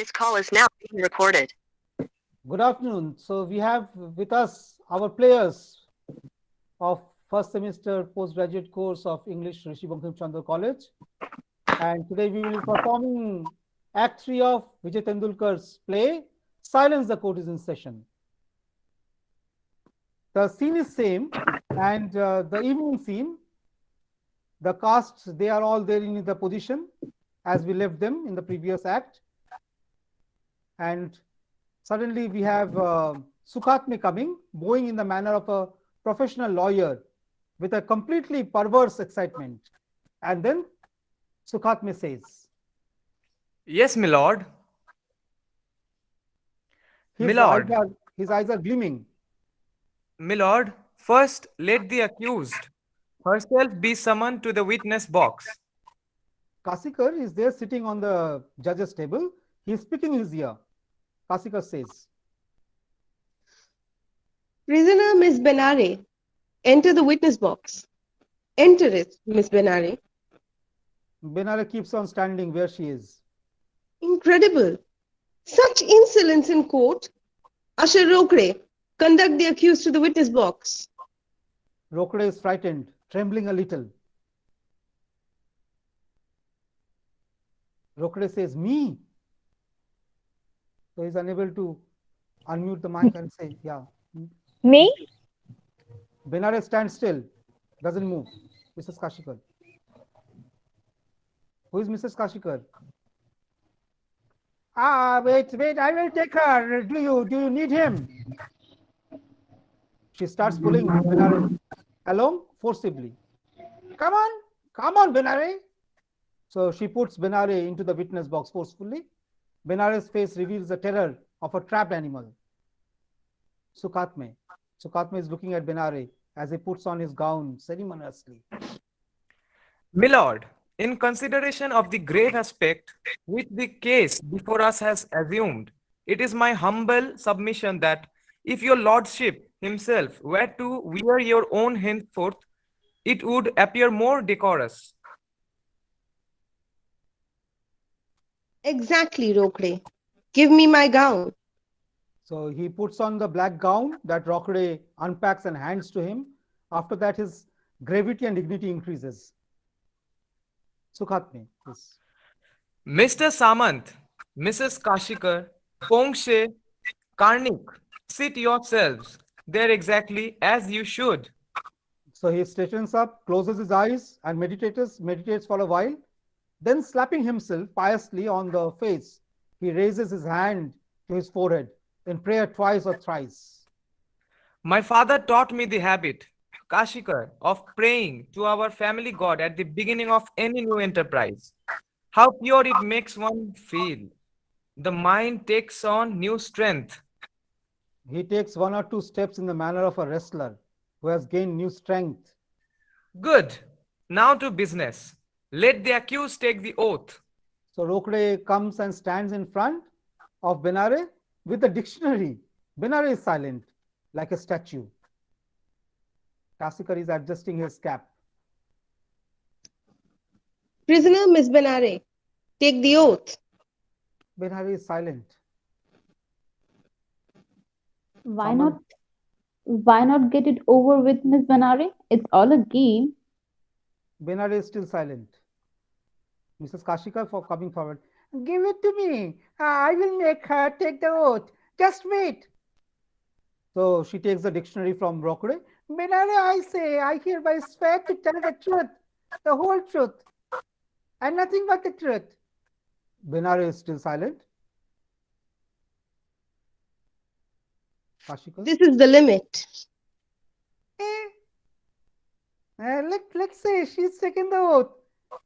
This call is now being recorded. Good afternoon. So we have with us our players of first semester postgraduate course of English Rishi Bankim Chandra College. And today we will be performing Act 3 of Vijay Tendulkar's play, Silence the Court is in Session. The scene is same and the evening scene, the cast, they are all there in the position as we left them in the previous act. And suddenly we have Sukhatme coming, bowing in the manner of a professional lawyer with a completely perverse excitement. And then Sukhatme says, Yes, my lord. his eyes are, his eyes are gleaming. My lord, first let the accused herself be summoned to the witness box. Kasikar is there sitting on the judge's table. He is speaking his ear. Kasikar says, Prisoner Miss Benare, enter the witness box. Enter it, Miss Benare. Benare keeps on standing where she is. Incredible. Such insolence in court. Usher Rokre, conduct the accused to the witness box. Rokre is frightened, trembling a little. Rokre says, me? So he's unable to unmute the mic and say, yeah. Me? Benare stands still, doesn't move. Mrs. Kashikar. Who is Mrs. Kashikar? Wait, I will take her. Do you need him? She starts pulling Benare along forcibly. Come on, Benare. So she puts Benare into the witness box forcefully. Benare's face reveals the terror of a trapped animal. Sukhatme. Sukhatme is looking at Benare as he puts on his gown ceremoniously. My lord, in consideration of the grave aspect which the case before us has assumed, it is my humble submission that if your lordship himself were to wear your own henceforth, it would appear more decorous. Exactly, Rokre. Give me my gown. So he puts on the black gown that Rokre unpacks and hands to him. After that, his gravity and dignity increases. Sukhatme, please. Mr. Samant, Mrs. Kashikar, Pongshe, Karnik, sit yourselves there exactly as you should. So he straightens up, closes his eyes, and meditates for a while. Then, slapping himself piously on the face, he raises his hand to his forehead in prayer twice or thrice. My father taught me the habit, Kashikar, of praying to our family god at the beginning of any new enterprise. How pure it makes one feel. The mind takes on new strength. He takes one or two steps in the manner of a wrestler who has gained new strength. Good. Now to business. Let the accused take the oath. So Rokde comes and stands in front of Benare with a dictionary. Benare is silent, like a statue. Kasikar is adjusting his cap. Prisoner Miss Benare, take the oath. Benare is silent. Why not get it over with, Miss Banare? It's all a game. Benare is still silent. Mrs. Kashikar for coming forward. Give it to me. I will make her take the oath. Just wait. So she takes the dictionary from Rokde. Benare, I say, I hereby swear to tell the truth, the whole truth, and nothing but the truth. Benare is still silent. Kashikar. This is the limit. Let's say she's taken the oath.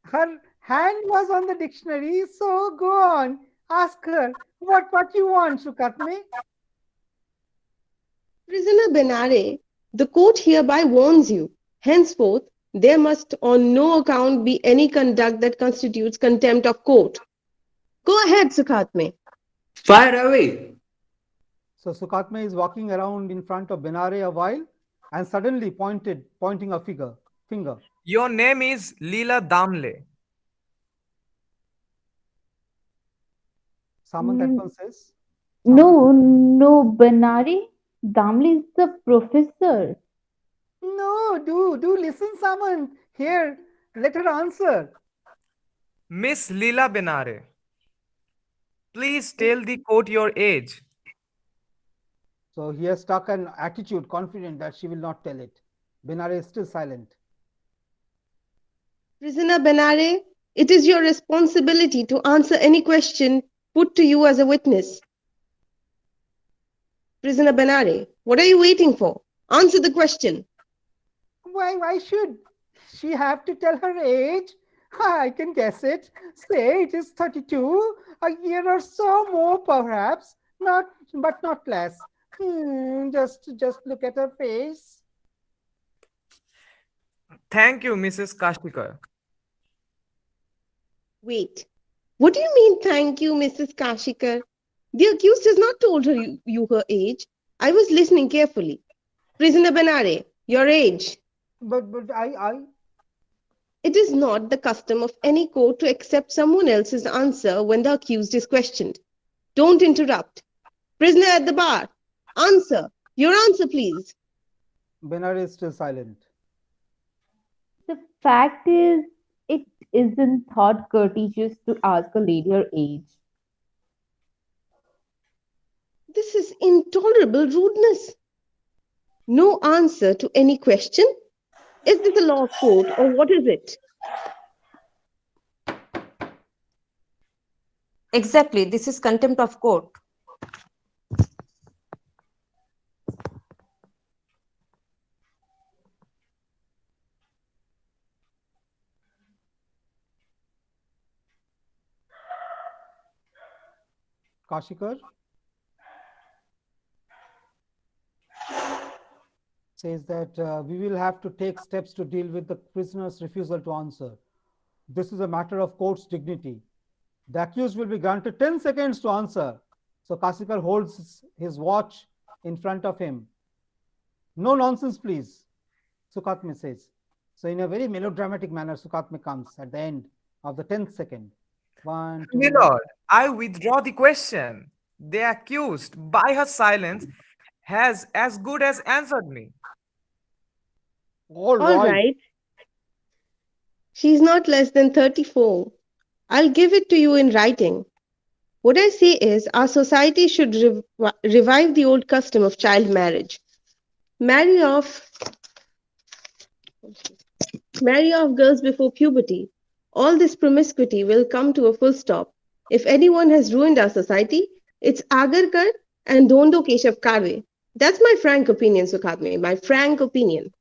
Her hand was on the dictionary, so go on. Ask her what you want, Sukhatme. Prisoner Benare, the court hereby warns you. Henceforth, there must on no account be any conduct that constitutes contempt of court. Go ahead, Sukhatme. Fire away. So Sukhatme is walking around in front of Benare a while and suddenly pointing a finger. Your name is Leela Damle. Samant at Mm, once says. no, no, Banari. Damli is the professor. No, do listen, Samant. Here, let her answer. Miss Leela Benare, please tell the court your age. So he has stuck an attitude, confident that she will not tell it. Binare is still silent. Prisoner Benare, it is your responsibility to answer any question put to you as a witness. Prisoner Benare, what are you waiting for? Answer the question. Why should she have to tell her age? I can guess it. Say it is 32, a year or so more perhaps, but not less. Just look at her face. Thank you, Mrs. Kashtikar. Wait, what do you mean, thank you, Mrs. Kashikar? The accused has not told you her age. I was listening carefully. Prisoner Benare, your age. But I It is not the custom of any court to accept someone else's answer when the accused is questioned. Don't interrupt. Prisoner at the bar, answer. Your answer, please. Binare is still silent. The fact is, it isn't thought courteous to ask a lady her age. This is intolerable rudeness. No answer to any question? Is this a law of court or what is it? Exactly. This is contempt of court. Kashikar says that we will have to take steps to deal with the prisoner's refusal to answer. This is a matter of court's dignity. The accused will be granted 10 seconds to answer. So Kashikar holds his watch in front of him. No nonsense, please, Sukatme says. So in a very melodramatic manner, Sukatme comes at the end of the 10th second. 1, 2. My lord, I withdraw the question. The accused, by her silence, has as good as answered me. All All right. right. She's not less than 34. I'll give it to you in writing. What I say is, our society should revive the old custom of child marriage. Marry off girls before puberty. All this promiscuity will come to a full stop. If anyone has ruined our society, it's Agarkar and Dondo Keshav Karve. That's my frank opinion, Sukhatme, my frank opinion.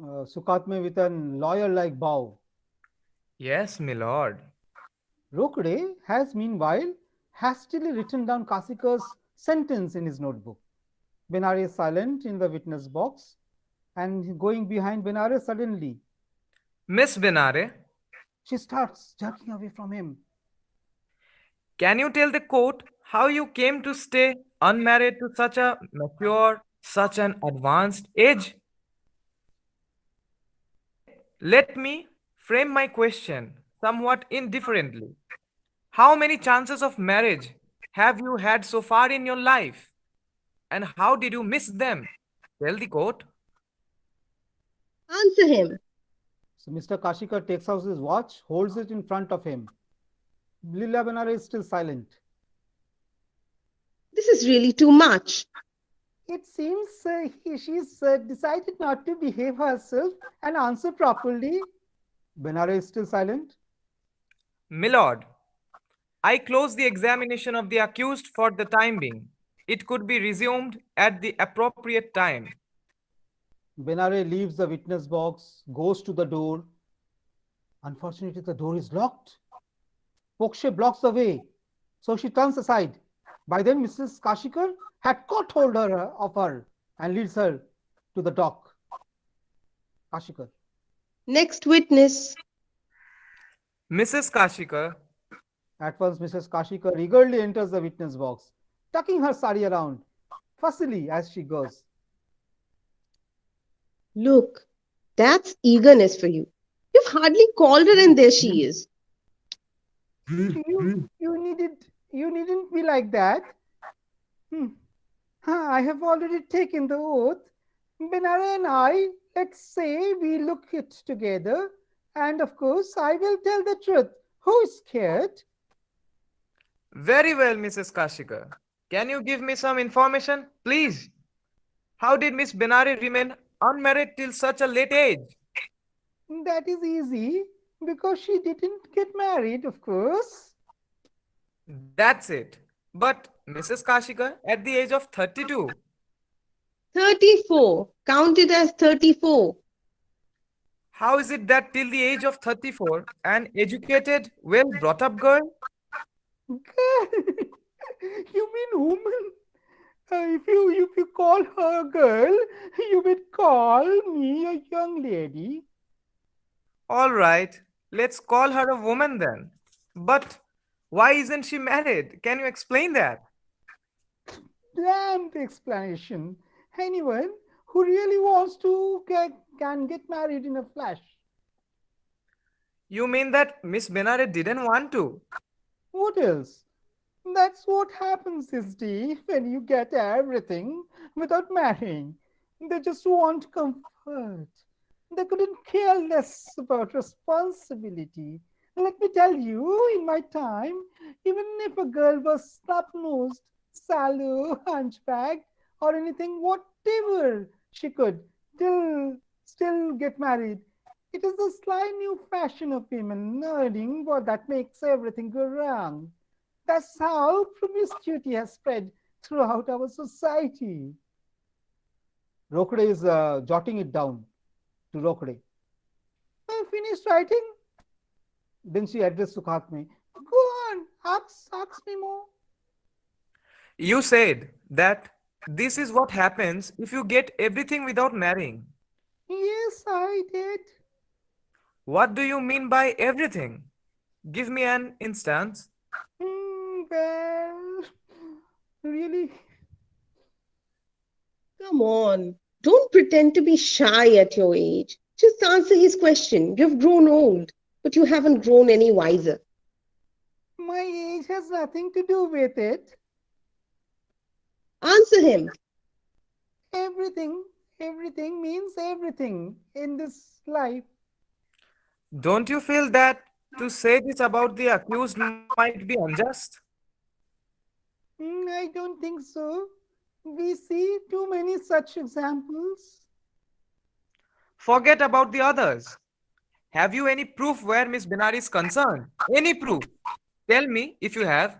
Sukatme with a lawyer-like bow. Yes, my lord. Rokde has meanwhile hastily written down Kasikar's sentence in his notebook. Benare is silent in the witness box and going behind Benare suddenly. Miss Benare, She starts jerking away from him. can you tell the court how you came to stay unmarried to such a mature, such an advanced age? Let me frame my question somewhat indifferently. How many chances of marriage have you had so far in your life? And how did you miss them? Tell the court. Answer him. So Mr. Kashikar takes out his watch, holds it in front of him. Lila Benare is still silent. This is really too much. It seems she's decided not to behave herself and answer properly. Benare is still silent. Milord, I close the examination of the accused for the time being. It could be resumed at the appropriate time. Benare leaves the witness box, goes to the door. Unfortunately, the door is locked. Pokshe blocks the way, so she turns aside. By then, Mrs. Kashikar had caught hold of her and leads her to the dock. Kashikar. Next witness. Mrs. Kashikar, At once, Mrs. Kashikar eagerly enters the witness box, tucking her sari around, fussily as she goes. Look, that's eagerness for you. You've hardly called her and there she is. You needn't be like that. Hmm. I have already taken the oath. Benara and I, let's say we look it together, and of course I will tell the truth. Who is scared? Very well, Mrs. Kashikar. Can you give me some information, please? How did Miss Benari remain unmarried till such a late age? That is easy because she didn't get married, of course. That's it. But Mrs. Kashikar, at the age of 32, 34. Counted as 34. how is it that till the age of 34, an educated, well brought up girl? Girl, you mean woman? If you call her a girl, you would call me a young lady. All right, let's call her a woman then. But why isn't she married? Can you explain that? Damn the explanation. Anyone who really wants to can get married in a flash. You mean that Miss Benare didn't want to? What else? That's what happens, SD, when you get everything without marrying. They just want comfort. They couldn't care less about responsibility. Let me tell you, in my time, even if a girl was snub-nosed, sallow, hunchbacked, or anything, whatever she could, still get married. It is the sly new fashion of women earning what that makes everything go wrong. That's how promiscuity has spread throughout our society. Rokde is jotting it down to Rokde. I finished writing. Then she addressed Sukhatme. Go on, ask me more. You said that this is what happens if you get everything without marrying. Yes, I did. What do you mean by everything? Give me an instance. Well, really, Come on. Don't pretend to be shy at your age. Just answer his question. You've grown old, but you haven't grown any wiser. my age has nothing to do with it. Answer him. Everything means everything in this life. Don't you feel that to say this about the accused might be unjust? I don't think so. We see too many such examples. Forget about the others. Have you any proof where Miss Binari is concerned? Any proof? Tell me if you have.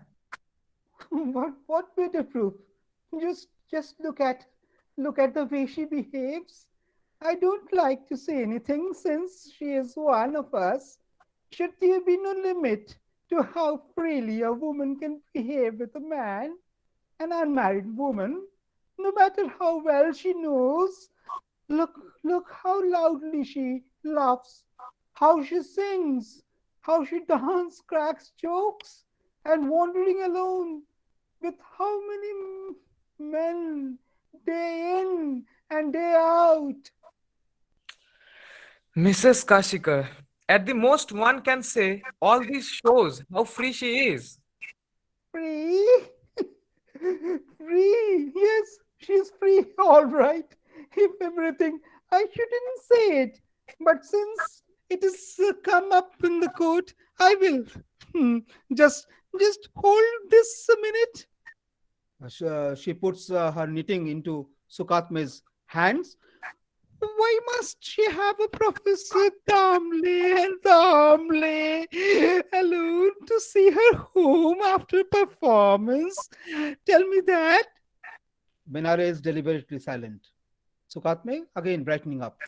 What better proof? Just look at the way she behaves. I don't like to say anything since she is one of us. Should there be no limit to how freely a woman can behave with a man, an unmarried woman, no matter how well she knows? Look how loudly she laughs, how she sings, how she dances, cracks jokes, and wandering alone with how many men day in and day out. Mrs. Kashikar, at the most one can say all this shows how free she is. Free? Free? Yes, she's free, all right. If everything, I shouldn't say it, but since it has come up in the court, I will. Hmm, Just, just hold this a minute. She puts her knitting into Sukatme's hands. Why must she have a Professor Damle and Damle alone to see her home after performance? Tell me that. Benare is deliberately silent. Sukatme again brightening up.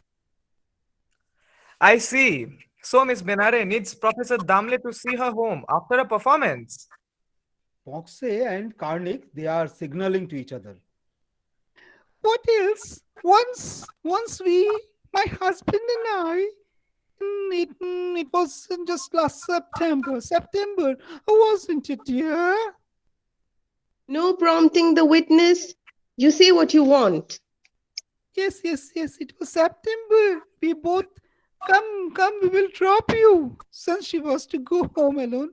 I see. So Miss Benare needs Professor Damle to see her home after a performance. Foxe and Karnik, they are signaling to each other. What else? Once my husband and I, it was just last September, wasn't it, dear? No prompting the witness. You say what you want. Yes, it was September. We both, come, we will drop you. Since she was to go home alone.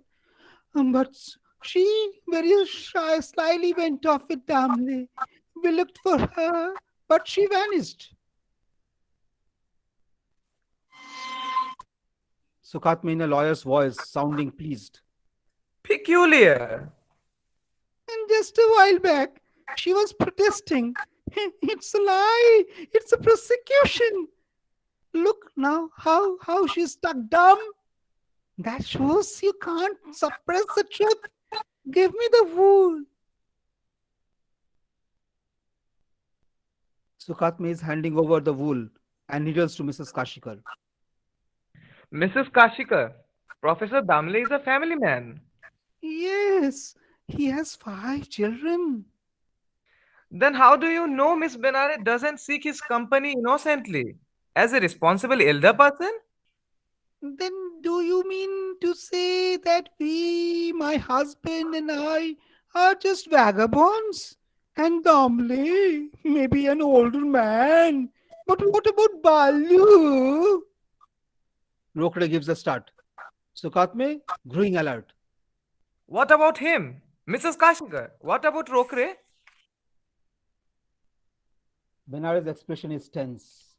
But she very slyly went off with Damle. We looked for her, but she vanished. Sukatme in a lawyer's voice, sounding pleased. Peculiar. And just a while back, she was protesting. It's a lie. It's a prosecution. Look now how she's stuck dumb. That shows you can't suppress the truth. Give me the wool. Sukatme is handing over the wool and needles to Mrs. Kashikar. Mrs. Kashikar, Professor Damle is a family man. Yes, he has 5 children. Then how do you know Miss Benare doesn't seek his company innocently? As a responsible elder person? Then do you mean to say that we, my husband and I, are just vagabonds? And Damle may be an older man. But what about Balu? Rokde gives a start. Sukatme, growing alert. What about him? Mrs. Kashikar, what about Rokre? Benare's expression is tense.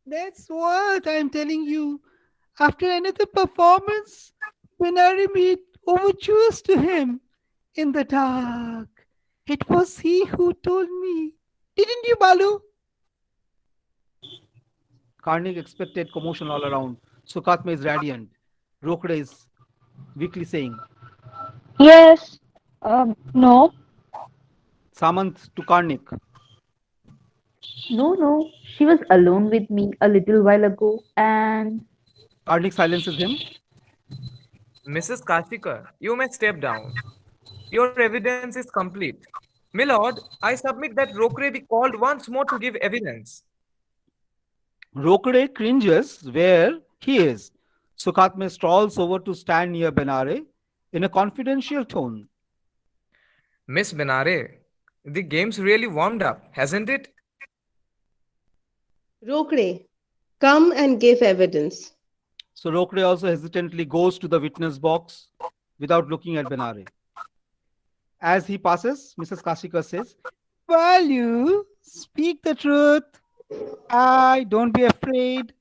That's what I'm telling you. After another performance, Benare made overtures to him in the dark. It was he who told me. Didn't you, Balu? Karnik expected commotion all around. Sukatme is radiant. Rokde is weakly saying. Yes. No. Samant to Karnik. No. She was alone with me a little while ago, and Karnik silences him. Mrs. Kashikar, you may step down. Your evidence is complete. My lord, I submit that Rokre be called once more to give evidence. Rokde cringes where he is. Sukatme strolls over to stand near Benare in a confidential tone. Miss Benare, the game's really warmed up, hasn't it? Rokre, come and give evidence. So Rokde also hesitantly goes to the witness box without looking at Benare. As he passes, Mrs. Kashikar says, Balu, speak the truth. Don't be afraid.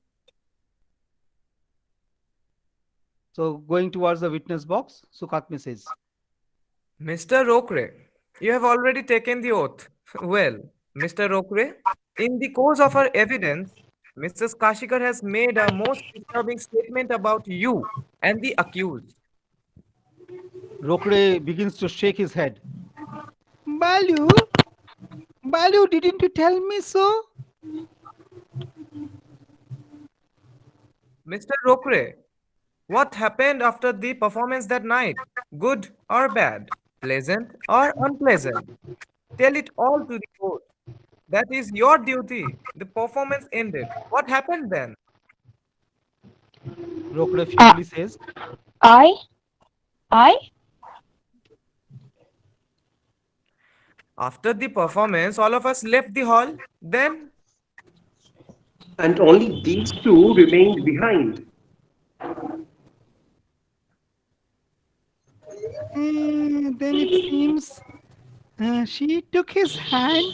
So going towards the witness box, Sukatme says, Mr. Rokre, you have already taken the oath. Well, Mr. Rokre, in the course of her evidence, Mrs. Kashikar has made a most disturbing statement about you and the accused. Rokde begins to shake his head. Balu, didn't you tell me so? Mr. Rokre, what happened after the performance that night? Good or bad? Pleasant or unpleasant? Tell it all to the court. That is your duty. The performance ended. What happened then? Rokde futilely says, I. After the performance, all of us left the hall. Then, And only these two remained behind. Then it seems she took his hand.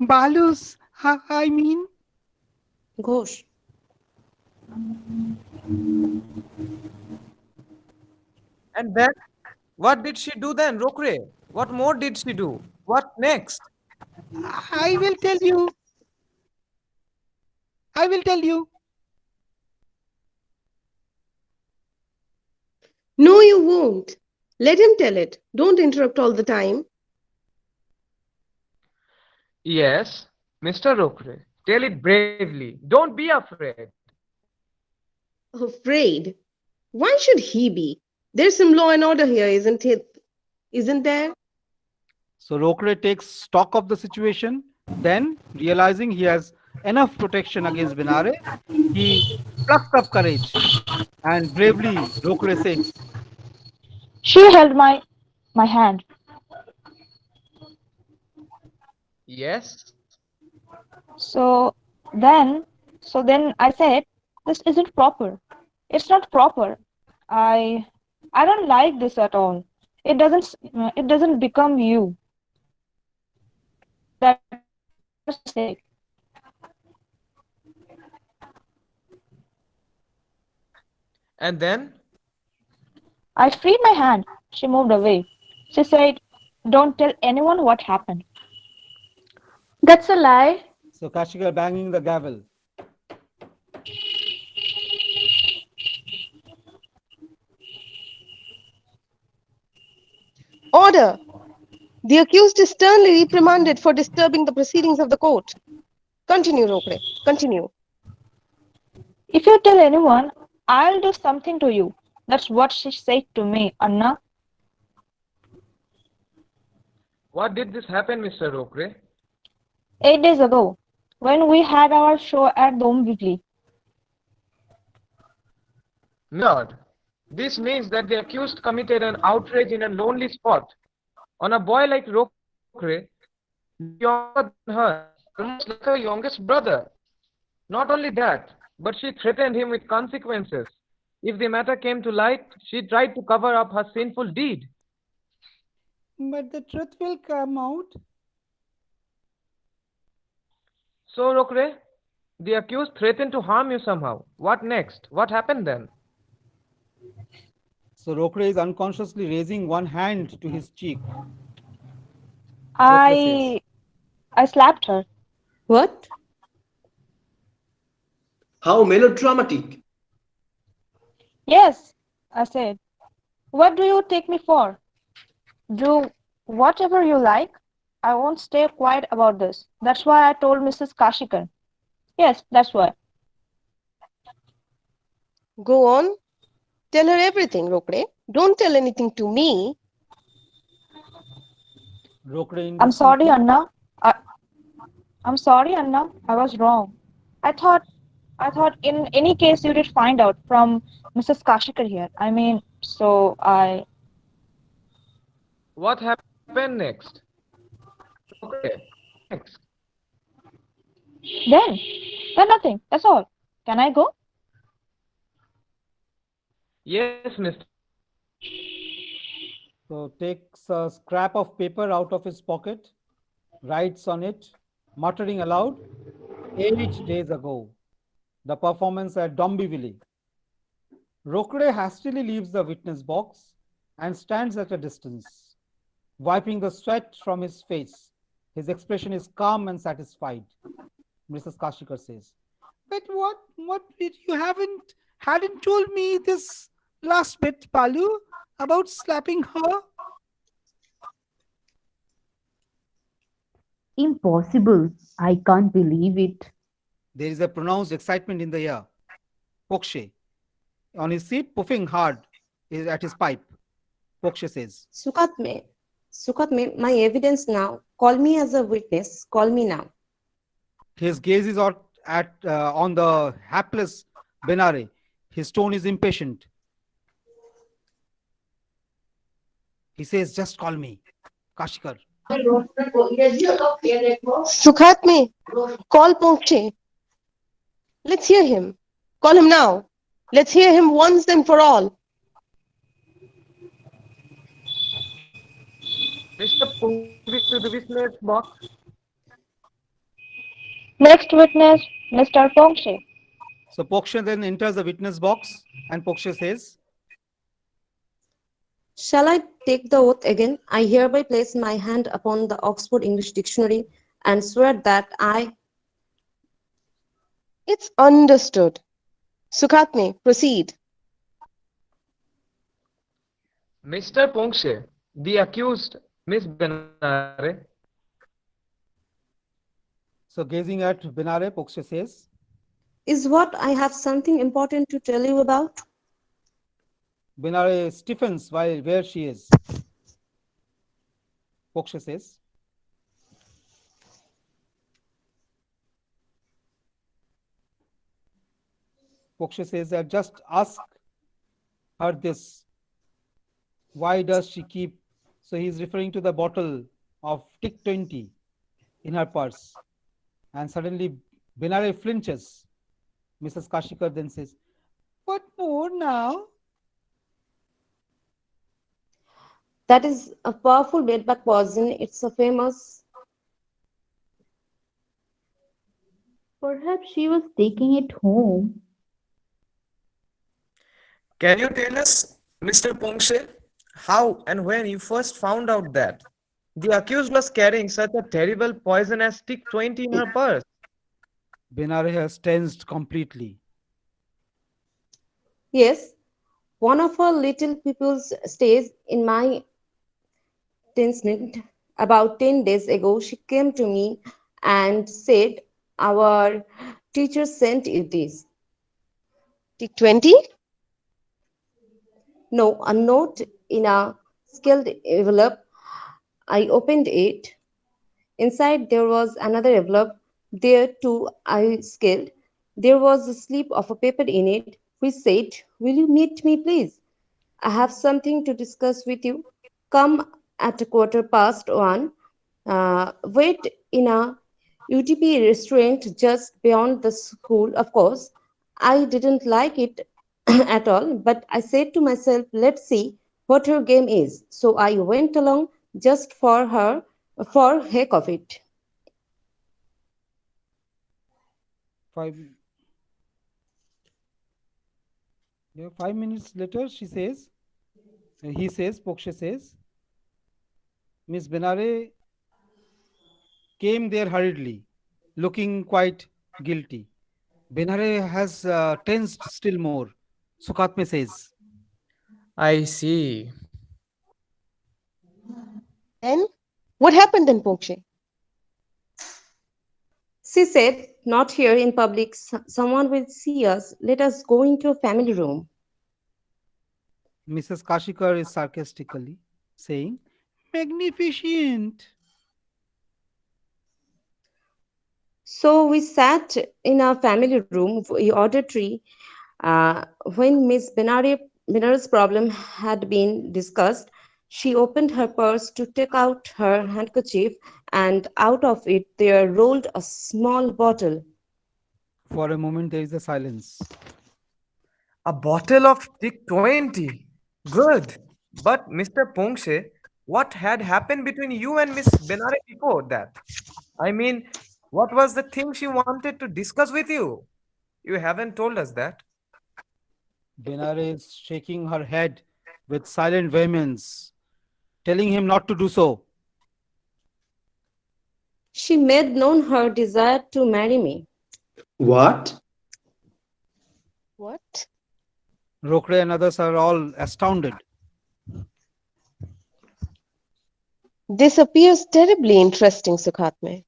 Balu's, I mean. Ghosh. and then, what did she do then, Rokre? What more did she do? What next? I will tell you. I will tell you. No, you won't. Let him tell it. Don't interrupt all the time. Yes, Mr. Rokre, tell it bravely. Don't be afraid. Afraid. Why should he be? There's some law and order here, isn't it? Isn't there? So Rokde takes stock of the situation. Then, realizing he has enough protection against Benare, he plucks up courage and bravely Rokde says, She held my hand. Yes, So then, I said, this isn't proper. It's not proper. I I don't like this at all. It doesn't become you. That's a mistake. And then, I freed my hand. She moved away. She said, "Don't tell anyone what happened." That's a lie. So Kashikar banging the gavel. Order! The accused is sternly reprimanded for disturbing the proceedings of the court. Continue, Rokre. Continue. If you tell anyone, I'll do something to you. That's what she said to me, Anna. what did this happen, Mr. Rokre? 8 days ago, when we had our show at Dombivli. Lord, this means that the accused committed an outrage in a lonely spot. On a boy like Rokre, younger than her, almost like her youngest brother. Not only that, but she threatened him with consequences. If the matter came to light, she tried to cover up her sinful deed. But the truth will come out. So, Rokre, the accused threatened to harm you somehow. What next? What happened then? So Rokre is unconsciously raising one hand to his cheek. Rokre I slapped her. What? How melodramatic. Yes, I said. What do you take me for? Do whatever you like. I won't stay quiet about this. That's why I told Mrs. Kashikar. Yes, that's why. Go on. Tell her everything, Rokre. Don't tell anything to me. Rokre I'm sorry, indifferently. Anna. I'm sorry, Anna. I was wrong. I thought in any case you did find out from Mrs. Kashikar here. I mean, so I What happened next? Okay, next. then nothing. That's all. Can I go? Yes, Mr. So takes a scrap of paper out of his pocket, writes on it, muttering aloud, 8 days ago, the performance at Dombivli. Rokre hastily leaves the witness box and stands at a distance, wiping the sweat from his face. His expression is calm and satisfied. Mrs. Kashikar says, "But what did you hadn't told me this last bit, Palu, about slapping her?" Impossible. I can't believe it. There is a pronounced excitement in the air. Pokshe, on his seat, puffing hard is at his pipe. Pokshe says, Sukatme, my evidence now. Call me as a witness. Call me now. his gaze is on the hapless Benare. His tone is impatient. He says, "Just call me, Kashikar." Sukhatme, call Pokshe. Let's hear him. Call him now. Let's hear him once and for all. Mr. Pungi to the witness box. Next witness, Mr. Pongshe. So Pokshe then enters the witness box and Pokshe says, Shall I take the oath again? I hereby place my hand upon the Oxford English Dictionary and swear that I. It's understood. Sukhatme, proceed. Mr. Pongshe, the accused, Miss Benare. so gazing at Benare, Pokshe says, Is what I have something important to tell you about? Benare stiffens while where she is. Pokshe says, that just ask her this. Why does she keep? So he's referring to the bottle of Tick 20 in her purse. And suddenly Benare flinches. Mrs. Kashikar then says, "What more now?" That is a powerful bedbug poison. It's a famous. Perhaps she was taking it home. Can you tell us, Mr. Pongshe, how and when you first found out that the accused was carrying such a terrible poison as Stick 20 in her purse? Benare has tensed completely. Yes, one of her little pupils stays in my tenement. About 10 days ago, she came to me and said, our teacher sent you this. Take 20? No, a note in a sealed envelope. I opened it. Inside there was another envelope. There too I scaled. There was a slip of a paper in it which said, will you meet me please? I have something to discuss with you. Come at a 1:15. Wait in a UTP restaurant just beyond the school, of course. I didn't like it at all, but I said to myself, let's see what her game is. So I went along just for heck of it. 5, yeah, 5 minutes later, he says, Pokshe says, Miss Benare came there hurriedly, looking quite guilty. Benare has tensed still more. Sukatme says, I see. Then? What happened then, Pokshe? She said, not here in public. Someone will see us. Let us go into a family room. Mrs. Kashikar is sarcastically saying, magnificent. So we sat in our family room. We ordered tea. When Miss Benare's problem had been discussed, she opened her purse to take out her handkerchief, and out of it there rolled a small bottle. For a moment, there is a silence. A bottle of Stick 20. Good. But Mr. Pongshe, what had happened between you and Miss Benare before that? I mean, what was the thing she wanted to discuss with you? You haven't told us that. Benare is shaking her head with silent vehemence, telling him not to do so. She made known her desire to marry me. What? What? Rokre and others are all astounded. This appears terribly interesting, Sukhatme.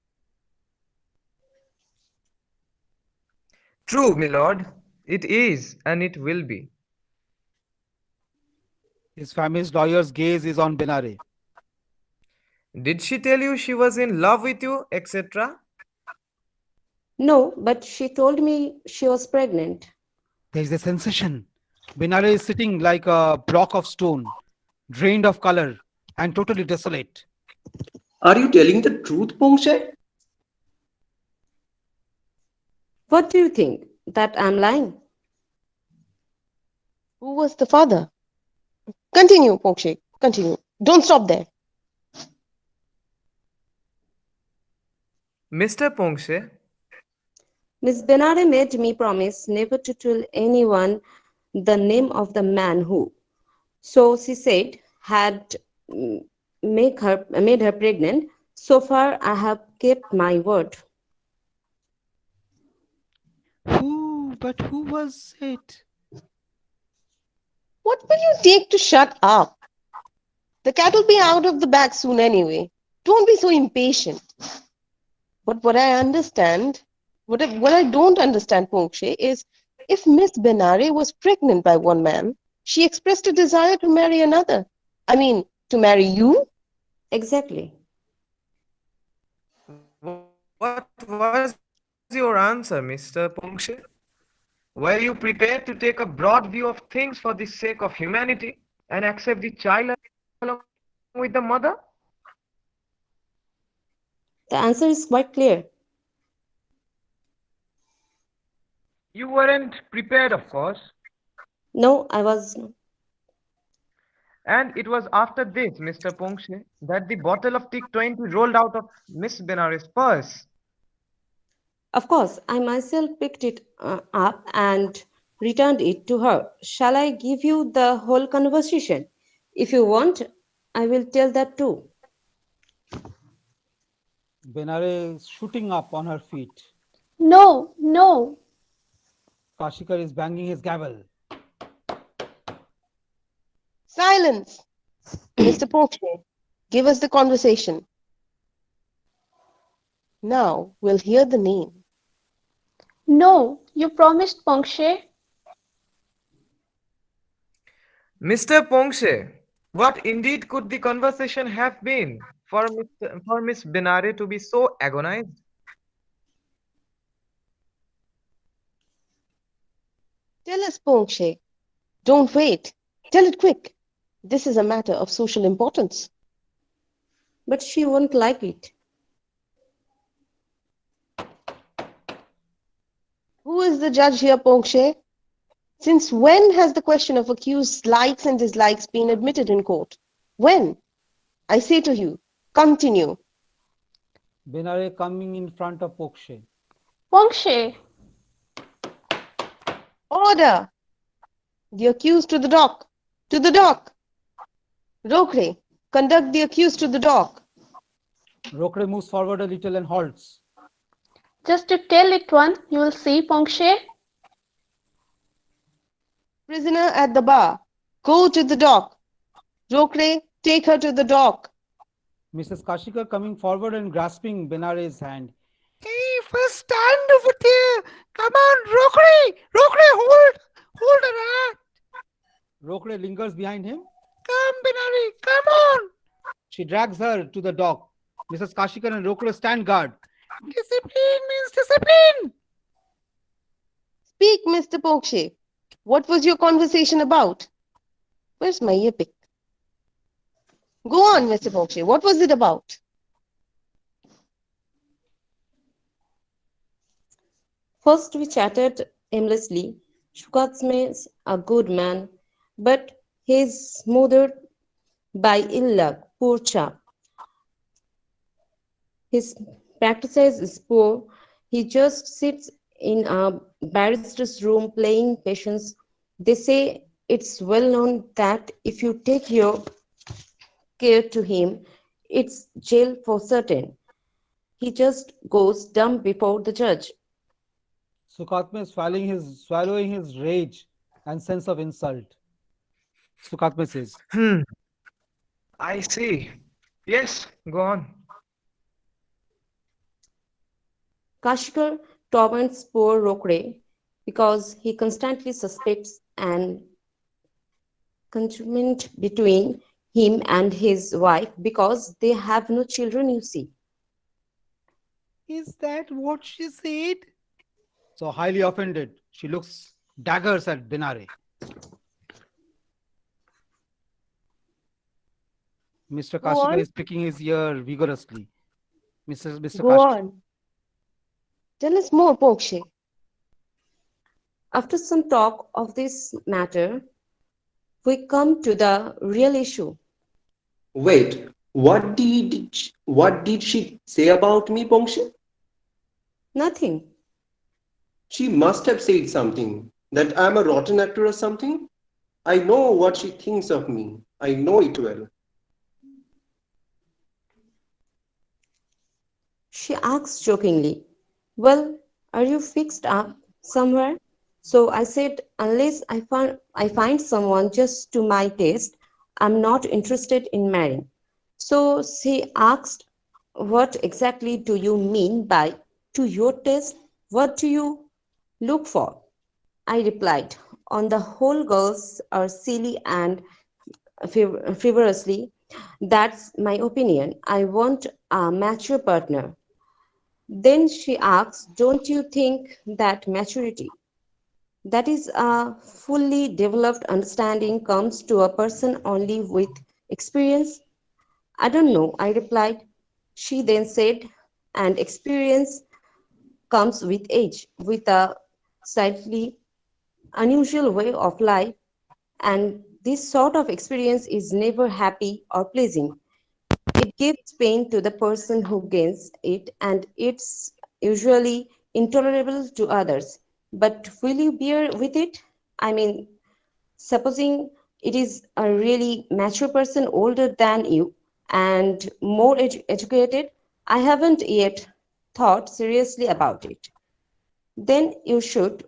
True, my lord. It is, and it will be. His family's lawyer's gaze is on Benare. Did she tell you she was in love with you, etc.? No, but she told me she was pregnant. There is a sensation. Benare is sitting like a block of stone, drained of color and totally desolate. Are you telling the truth, Pongshe? What do you think? That I'm lying? Who was the father? Continue, Pokshe. Continue. Don't stop there. Mr. Pongshe, Miss Benare made me promise never to tell anyone the name of the man who, so she said, had made her pregnant. So far, I have kept my word. But who was it? What will you take to shut up? The cat will be out of the bag soon anyway. Don't be so impatient. But what I understand, what I don't understand, Pokshe, is if Miss Benare was pregnant by one man, she expressed a desire to marry another. I mean, to marry you? Exactly. what was your answer, Mr. Pongshe? Were you prepared to take a broad view of things for the sake of humanity and accept the child along with the mother? The answer is quite clear. You weren't prepared, of course. No, I was. And it was after this, Mr. Pongshe, that the bottle of T20 rolled out of Miss Benares' purse. Of course, I myself picked it up and returned it to her. Shall I give you the whole conversation? If you want, I will tell that too. Benare is shooting up on her feet. No, no. Kashikar is banging his gavel. Silence! Mr. Poche, give us the conversation. Now we'll hear the name. No, you promised, Pongshe. Mr. Pongshe, what indeed could the conversation have been for Miss Benare to be so agonized? Tell us, Poche. Don't wait. Tell it quick. This is a matter of social importance. But she won't like it. Who is the judge here, Poche? Since when has the question of accused likes and dislikes been admitted in court? When? I say to you, continue. Benare coming in front of Pokshe. Pongshe. Order! The accused to the dock. To the dock. Rokre, conduct the accused to the dock. Rokre moves forward a little and halts. Just to tell it one, you will see, Pongshe. Prisoner at the bar, go to the dock. Rokre, take her to the dock. Mrs. Kashikar coming forward and grasping Benare's hand. Hey, first stand over there. Come on, Rokre. Rokre, hold her hand. Rokre lingers behind him. Come, Benare, come on. She drags her to the dock. Mrs. Kashikar and Rokre stand guard. Discipline means discipline. Speak, Mr. Pokshe. What was your conversation about? Where's my epic? Go on, Mr. Pokshe. What was it about? First, we chatted aimlessly. Shukatsme is a good man, but he's smothered by ill luck, poor chap. His practice is poor. He just sits in a barrister's room playing patience. They say it's well known that if you take your care to him, it's jail for certain. He just goes dumb before the judge. Sukatme is swallowing his rage and sense of insult. Sukatme says, I see. Yes, go on. Kashkar torments poor Rokre because he constantly suspects an conjoinment between him and his wife because they have no children, you see. Is that what she said? So highly offended, she looks daggers at Benare. Mr. Go Kashikar on. is pricking his ear vigorously. Mr. Go Kashikar. on. Tell us more, Pokshe. After some talk of this matter, we come to the real issue. Wait, what did she say about me, Pongshe? Nothing. She must have said something, that I'm a rotten actor or something. I know what she thinks of me. I know it well. She asks jokingly, well, are you fixed up somewhere? So I said, unless I find someone just to my taste, I'm not interested in marrying. So she asked, what exactly do you mean by to your taste? What do you look for? I replied, on the whole, girls are silly and frivolously. That's my opinion. I want a mature partner. Then she asks, don't you think that maturity, that is a fully developed understanding, comes to a person only with experience? I don't know, I replied. She then said, and experience comes with age, with a slightly unusual way of life, and This sort of experience is never happy or pleasing. It gives pain to the person who gains it, and it's usually intolerable to others. But will you bear with it? I mean, supposing it is a really mature person older than you and more educated, I haven't yet thought seriously about it. Then you should,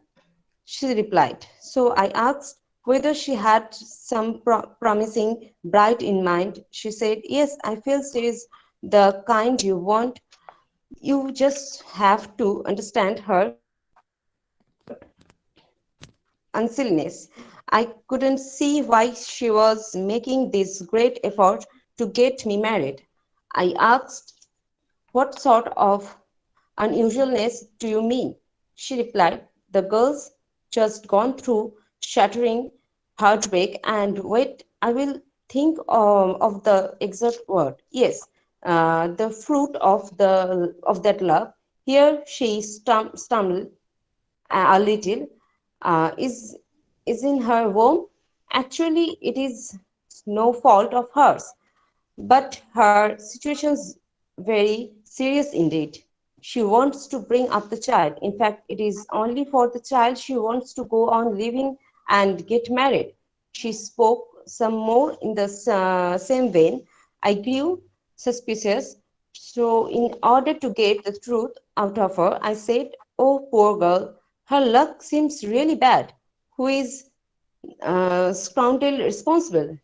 she replied. So I asked whether she had some promising bride in mind. She said, yes, I feel she is the kind you want. You just have to understand her unsilliness. I couldn't see why she was making this great effort to get me married. I asked, what sort of unusualness do you mean? She replied, the girl's just gone through shattering heartbreak, and wait, I will think of the exact word. Yes, the fruit of that love. Here she stumbled a little. Uh, is is in her womb. Actually, it is no fault of hers, but her situation's very serious indeed. She wants to bring up the child. In fact, it is only for the child she wants to go on living and get married. She spoke some more in the same vein. I grew suspicious. So, in order to get the truth out of her, I said, oh, poor girl, her luck seems really bad. Who is scoundrel responsible?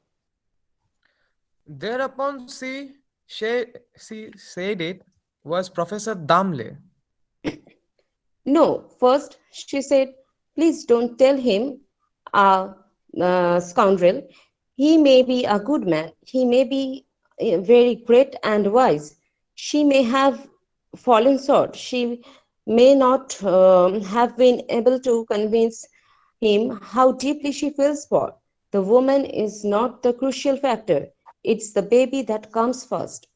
Thereupon she said it was Professor Damle. No, first she said, please don't tell him a scoundrel. He may be a good man. He may be very great and wise. She may have fallen short. She may not have been able to convince him how deeply she feels for. The woman is not the crucial factor. It's the baby that comes first.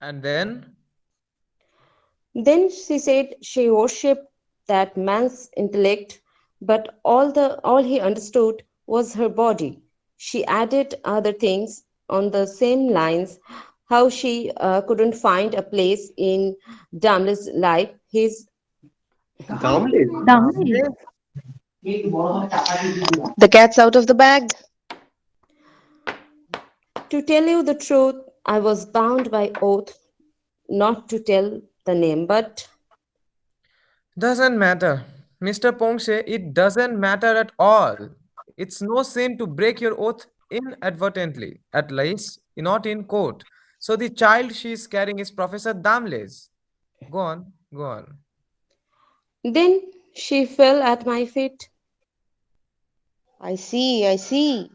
And then, Then she said she worshipped that man's intellect, but all he understood was her body. She added other things on the same lines, how she couldn't find a place in Damle's life. His Damle. Damli. The cat's out of the bag. To tell you the truth, I was bound by oath not to tell the name, but doesn't matter. Mr. Pongshe, it doesn't matter at all. It's no sin to break your oath inadvertently, at least not in court. So the child she is carrying is Professor Damle's. Go on, go on. then she fell at my feet. I see, I see.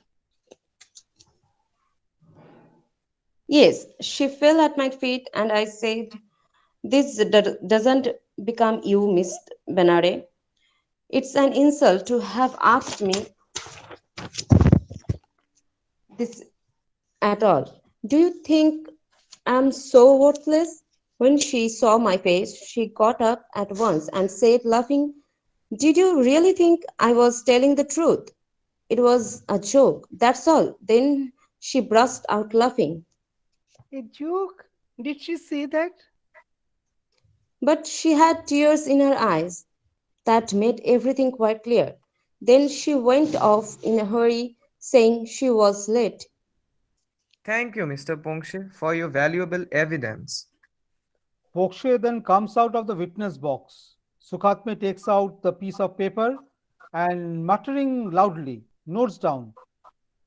Yes, she fell at my feet, and I said, this doesn't become you, Miss Benare. It's an insult to have asked me this at all. Do you think I'm so worthless? When she saw my face, she got up at once and said, laughing, did you really think I was telling the truth? It was a joke, that's all. Then she burst out laughing. A joke? Did she say that? But she had tears in her eyes. That made everything quite clear. Then she went off in a hurry, saying she was late. Thank you, Mr. Pongshe, for your valuable evidence. Bokshe then comes out of the witness box. Sukhatme takes out the piece of paper and, muttering loudly, notes down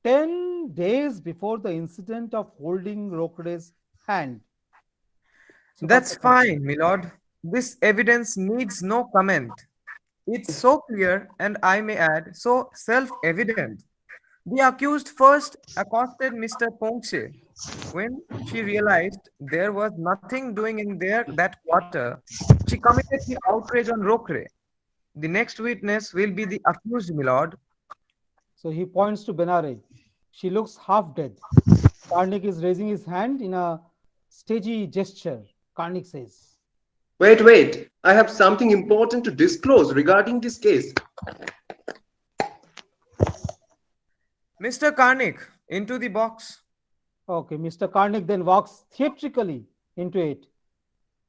10 days before the incident of holding Rokre's hand. That's Sukhatme fine, continues. my lord. This evidence needs no comment. It's so clear, and I may add, so self evident. The accused first accosted Mr. Pongshe. When she realized there was nothing doing in there that quarter, she committed the outrage on Rokre. The next witness will be the accused, my lord. So he points to Benare. She looks half dead. Karnik is raising his hand in a stagey gesture. Karnik says, Wait. I have something important to disclose regarding this case. Mr. Karnik, into the box. Okay, Mr. Karnik then walks theatrically into it.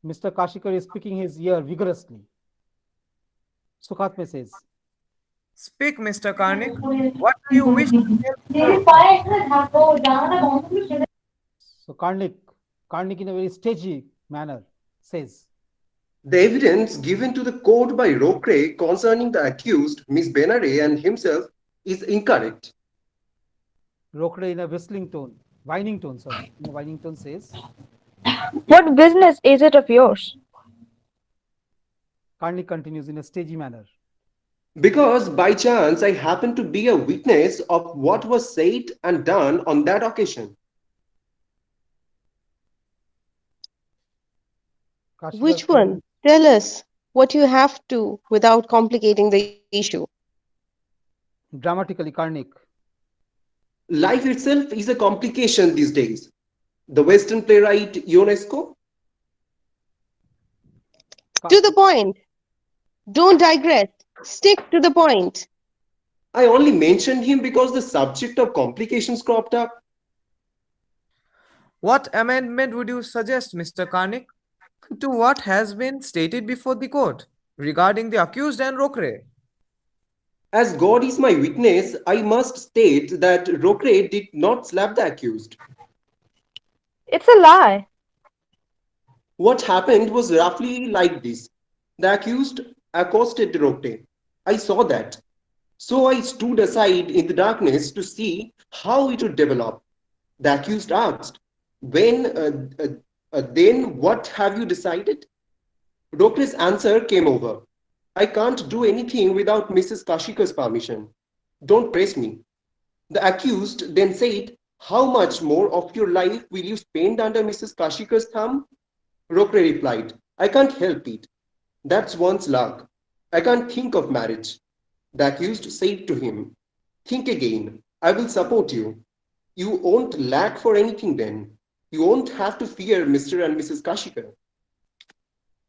Mr. Kashikar is picking his ear vigorously. Sukhatme says, Speak, Mr. Karnik. What do you wish to tell the court? so Karnik in a very stagey manner says, The evidence given to the court by Rokre concerning the accused, Miss Benare and himself, is incorrect. Rokre in a whining tone says, What business is it of yours? Karnik continues in a stagey manner. Because by chance I happened to be a witness of what was said and done on that occasion. Kashikar Which continues, one? Tell us what you have to without complicating the issue. dramatically, Karnik. Life itself is a complication these days. The Western playwright UNESCO. To the point. Don't digress. Stick to the point. I only mentioned him because the subject of complications cropped up. What amendment would you suggest, Mr. Karnik, to what has been stated before the court regarding the accused and Rokre? As God is my witness, I must state that Rokre did not slap the accused. It's a lie. What happened was roughly like this. The accused accosted Rokre. I saw that. So I stood aside in the darkness to see how it would develop. The accused asked, then what have you decided? Rokre's answer came over. I can't do anything without Mrs. Kashikar's permission. Don't press me. The accused then said, how much more of your life will you spend under Mrs. Kashikar's thumb? Rokre replied, I can't help it. That's one's luck. I can't think of marriage. The accused said to him, think again. I will support you. You won't lack for anything then. You won't have to fear Mr. and Mrs. Kashikar.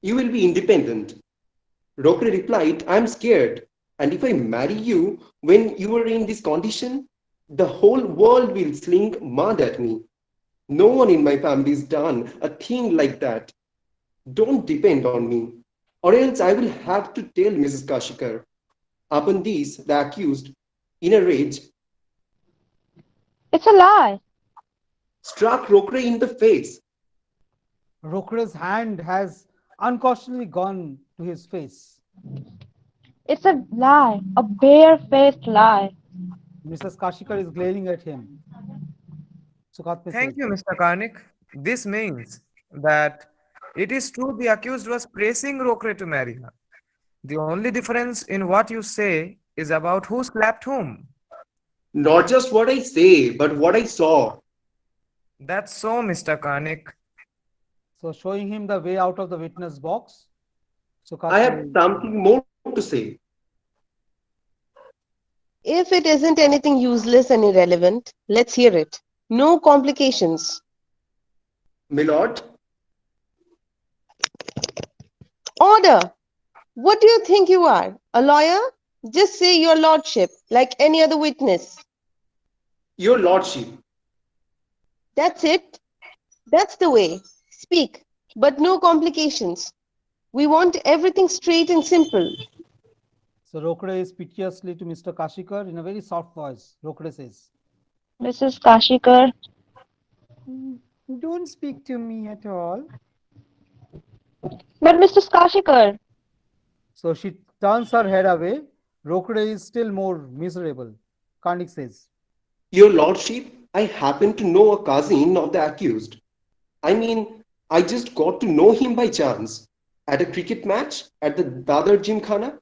You will be independent. Rokre replied, I'm scared. And if I marry you when you are in this condition, the whole world will sling mud at me. No one in my family has done a thing like that. Don't depend on me, or else I will have to tell Mrs. Kashikar. Upon this, the accused, in a rage, It's a lie. struck Rokre in the face. Rokre's hand has unconsciously gone to his face. It's a lie. A barefaced lie. Mrs. Kashikar is glaring at him. Sukhatme Thank says, you, Mr. Karnik. This means that it is true the accused was pressing Rokre to marry her. The only difference in what you say is about who slapped whom. Not just what I say, but what I saw. That's so, Mr. Karnik. so showing him the way out of the witness box. I have Sukhatme, something more to say. If it isn't anything useless and irrelevant, let's hear it. No complications. Milord, Order! What do you think you are? A lawyer? Just say your lordship, like any other witness. your lordship, That's it. That's the way. Speak, but no complications. We want everything straight and simple. So Rokre is piteously to Mr. Kashikar in a very soft voice. Rokre says, Mrs. Kashikar, don't speak to me at all. but Mrs. Kashikar, So she turns her head away. Rokre is still more miserable. Karnik says, your lordship, I happen to know a cousin of the accused. I mean, I just got to know him by chance at a cricket match at the Dadar Gymkhana.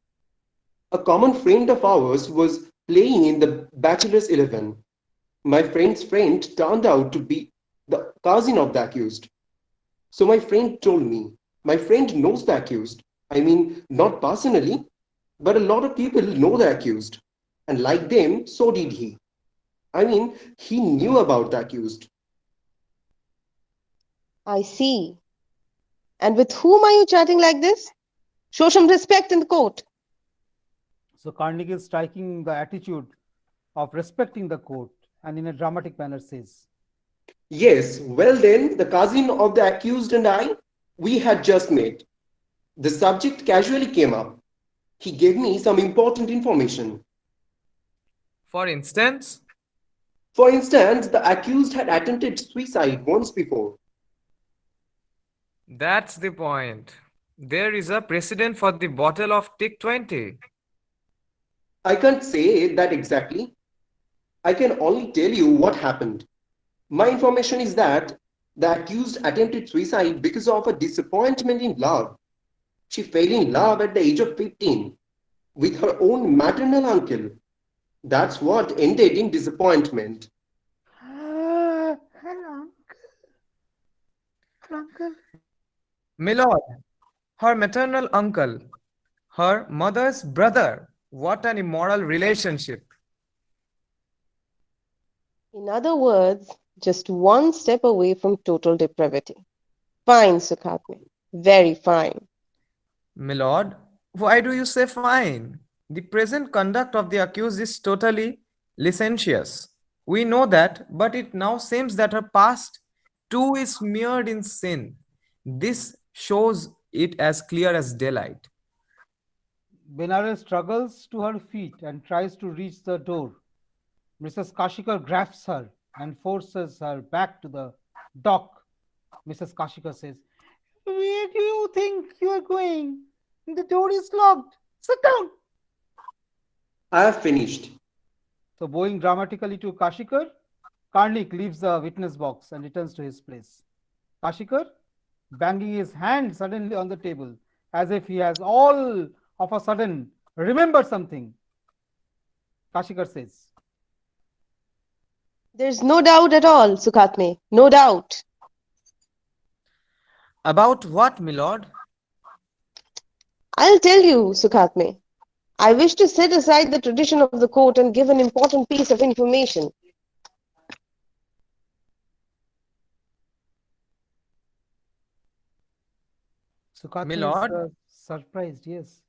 A common friend of ours was playing in the Bachelor's 11. My friend's friend turned out to be the cousin of the accused. So my friend told me, my friend knows the accused. I mean, not personally, but a lot of people know the accused. And like them, so did he. I mean, he knew about the accused. I see. And with whom are you chatting like this? Show some respect in the court. so Karnik is striking the attitude of respecting the court and in a dramatic manner says, Yes, well then, the cousin of the accused and I, we had just met. The subject casually came up. He gave me some important information. For instance, For instance, the accused had attempted suicide once before. that's the point. There is a precedent for the bottle of Tick 20. I can't say that exactly. I can only tell you what happened. My information is that the accused attempted suicide because of a disappointment in love. She fell in love at the age of 15 with her own maternal uncle. That's what ended in disappointment. "Ah, her uncle. Milord, her maternal uncle, her mother's brother. What an immoral relationship. In other words, just one step away from total depravity. Fine, Sukhatme. Very fine. Milord, why do you say fine? The present conduct of the accused is totally licentious. We know that, but it now seems that her past too is smeared in sin. This shows it as clear as daylight. Benares struggles to her feet and tries to reach the door. Mrs. Kashikar grabs her and forces her back to the dock. Mrs. Kashikar says, "Where do you think you are going? The door is locked. Sit down." I have finished. So, bowing dramatically to Kashikar, Karnik leaves the witness box and returns to his place. Kashikar, banging his hand suddenly on the table, as if he has all of a sudden remembered something. Kashikar says, There's no doubt at all, Sukhatme. No doubt. About what, milord? I'll tell you, Sukhatme. I wish to set aside the tradition of the court and give an important piece of information. Sukhatme Milord? is surprised, yes.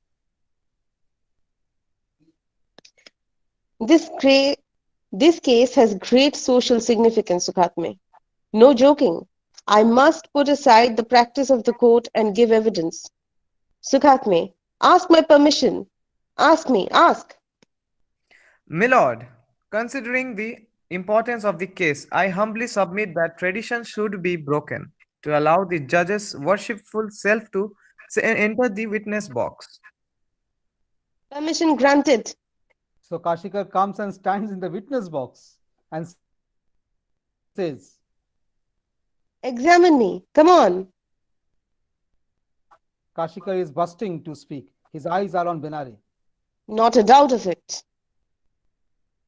This, this case has great social significance, Sukhatme. No joking. I must put aside the practice of the court and give evidence. Sukhatme, ask my permission. Ask me, ask. Milord, considering the importance of the case, I humbly submit that tradition should be broken to allow the judge's worshipful self to enter the witness box. Permission granted. So Kashikar comes and stands in the witness box and says, Examine me. Come on. Kashikar is bursting to speak. His eyes are on Benare. Not a doubt of it.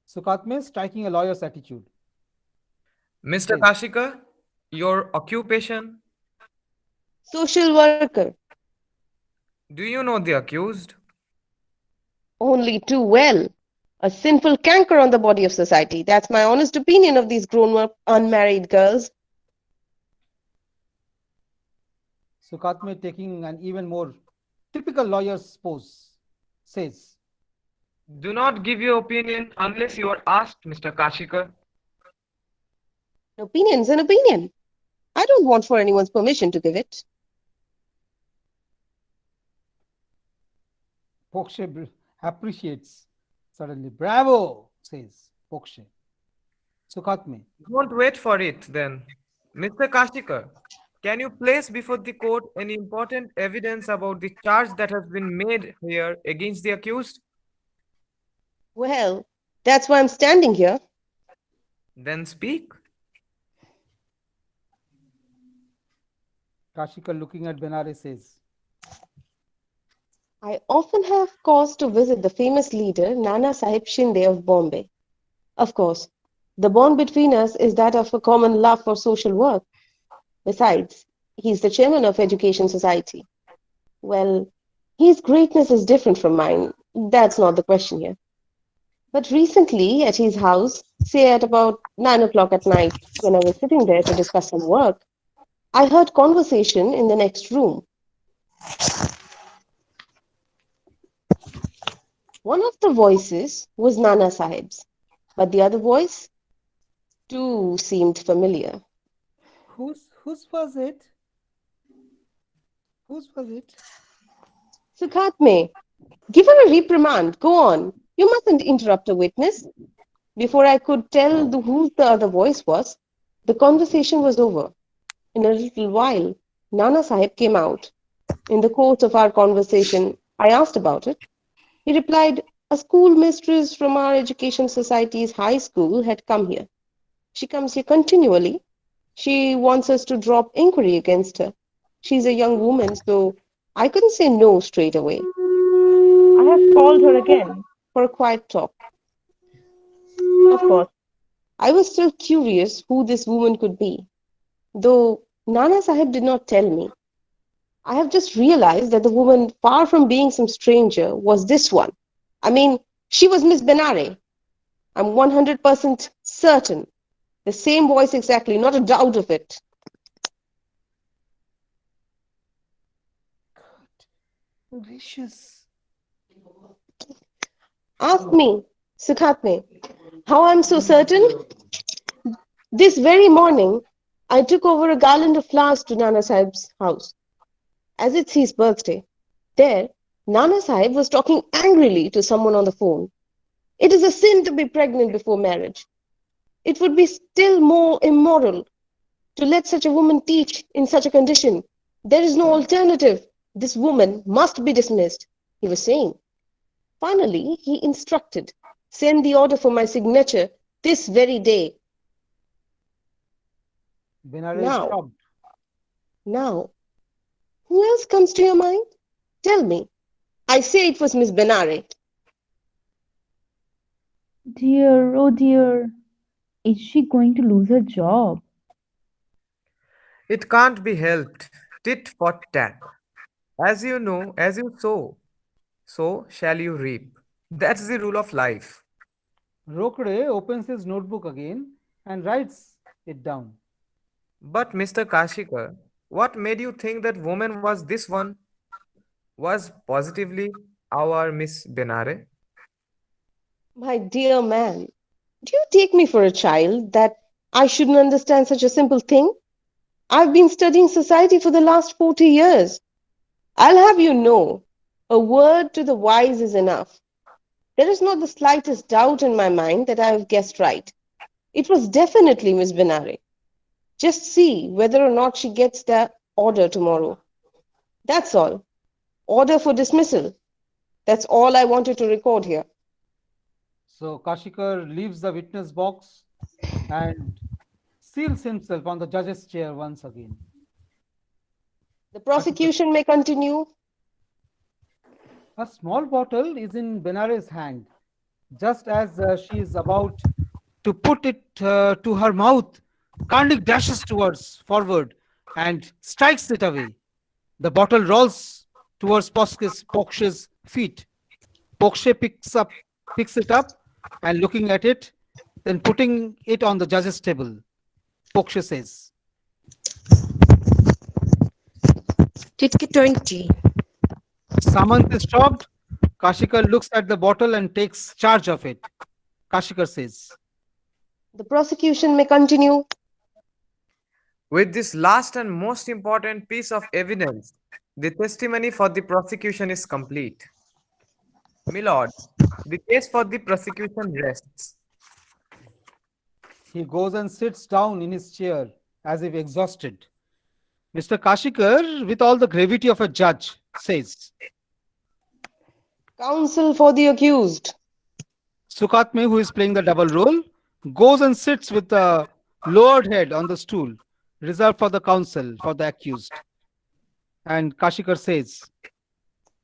Sukhatme striking a lawyer's attitude. Mr. Yes. Kashikar, your occupation? Social worker. Do you know the accused? Only too well. A sinful canker on the body of society. That's my honest opinion of these grown-up unmarried girls. Sukhatme, taking an even more typical lawyer's pose, says, Do not give your opinion unless you are asked, Mr. Kashikar. An opinion's an opinion. I don't want for anyone's permission to give it. Pokshe appreciates suddenly. Bravo, says Pokshe. Sukhatme, Don't wait for it then. Mr. Kashikar, can you place before the court any important evidence about the charge that has been made here against the accused? Well, that's why I'm standing here. Then speak. Kashikar looking at Benare says, I often have cause to visit the famous leader Nana Sahib Shinde of Bombay. Of course, the bond between us is that of a common love for social work. Besides, he's the chairman of Education Society. Well, his greatness is different from mine. That's not the question here. But recently, at his house, say at about 9 o'clock at night, when I was sitting there to discuss some work, I heard conversation in the next room. One of the voices was Nana Sahib's. But the other voice, too, seemed familiar. Whose was it? Whose was it? Sukhatme, give her a reprimand. Go on. You mustn't interrupt a witness. Before I could tell who the other voice was, the conversation was over. In a little while, Nana Sahib came out. In the course of our conversation, I asked about it. He replied, a schoolmistress from our education society's high school had come here. She comes here continually. She wants us to drop inquiry against her. She's a young woman, so I couldn't say no straight away. I have called her again for a quiet talk. Of course, I was still curious who this woman could be, though Nana Sahib did not tell me. I have just realized that the woman, far from being some stranger, was this one. I mean, she was Miss Benare. I'm 100% certain. The same voice exactly, not a doubt of it. Gracious. Ask me, Sukhatme, how I'm so certain? This very morning, I took over a garland of flowers to Nana Sahib's house, as it's his birthday. There, Nana Sahib was talking angrily to someone on the phone. It is a sin to be pregnant before marriage. It would be still more immoral to let such a woman teach in such a condition. There is no alternative. This woman must be dismissed, he was saying. Finally, he instructed, send the order for my signature this very day. Benare is Now, shocked. now, who else comes to your mind? Tell me. I say it was Miss Benare. Dear, oh dear. Is she going to lose her job? It can't be helped. Tit for tat. As you know, as you sow, so shall you reap. That's the rule of life. Rokde opens his notebook again and writes it down. But Mr. Kashikar, what made you think that woman was this one? Was positively our Miss Benare? My dear man, do you take me for a child that I shouldn't understand such a simple thing? I've been studying society for the last 40 years. I'll have you know, a word to the wise is enough. There is not the slightest doubt in my mind that I have guessed right. It was definitely Miss Benare. Just see whether or not she gets the order tomorrow. That's all. Order for dismissal. That's all I wanted to record here. So Kashikar leaves the witness box and seals himself on the judge's chair once again. The prosecution may continue. A small bottle is in Benare's hand. Just as she is about to put it to her mouth, Karnik dashes towards forward and strikes it away. The bottle rolls towards Pokshe's feet. Pokshe picks it up and looking at it, then putting it on the judge's table. Pokshe says, Titki 20. Samant is shocked. Kashikar looks at the bottle and takes charge of it. Kashikar says, The prosecution may continue. With this last and most important piece of evidence, the testimony for the prosecution is complete. Milord, the case for the prosecution rests. he goes and sits down in his chair as if exhausted. Mr. Kashikar, with all the gravity of a judge, says, Counsel for the accused. Sukhatme, who is playing the double role, goes and sits with the lowered head on the stool, reserved for the counsel for the accused. And Kashikar says,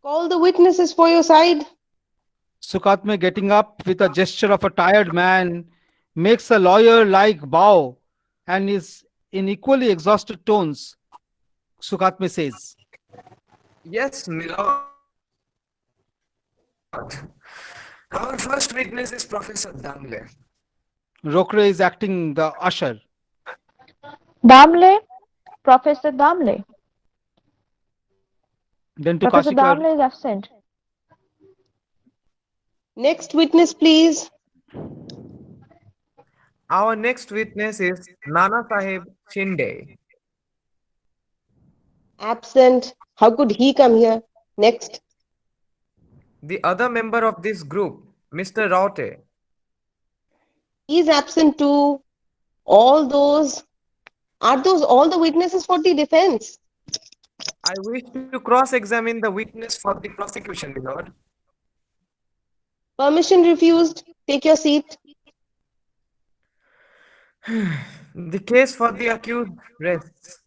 Call the witnesses for your side. Sukhatme, getting up with a gesture of a tired man, makes a lawyer-like bow and is in equally exhausted tones. Sukhatme says, Yes, Milord. Our first witness is Professor Dangle. Rokre is acting the usher. Damle, Professor Damle. Then to Professor Kashikar, Damle is absent. Next witness, please. Our next witness is Nana Sahib Shinde. Absent. How could he come here? Next. The other member of this group, Mr. Raute. He's absent too. All those. Are those all the witnesses for the defense? I wish to cross-examine the witness for the prosecution, my lord. Permission refused. Take your seat. The case for the accused rests.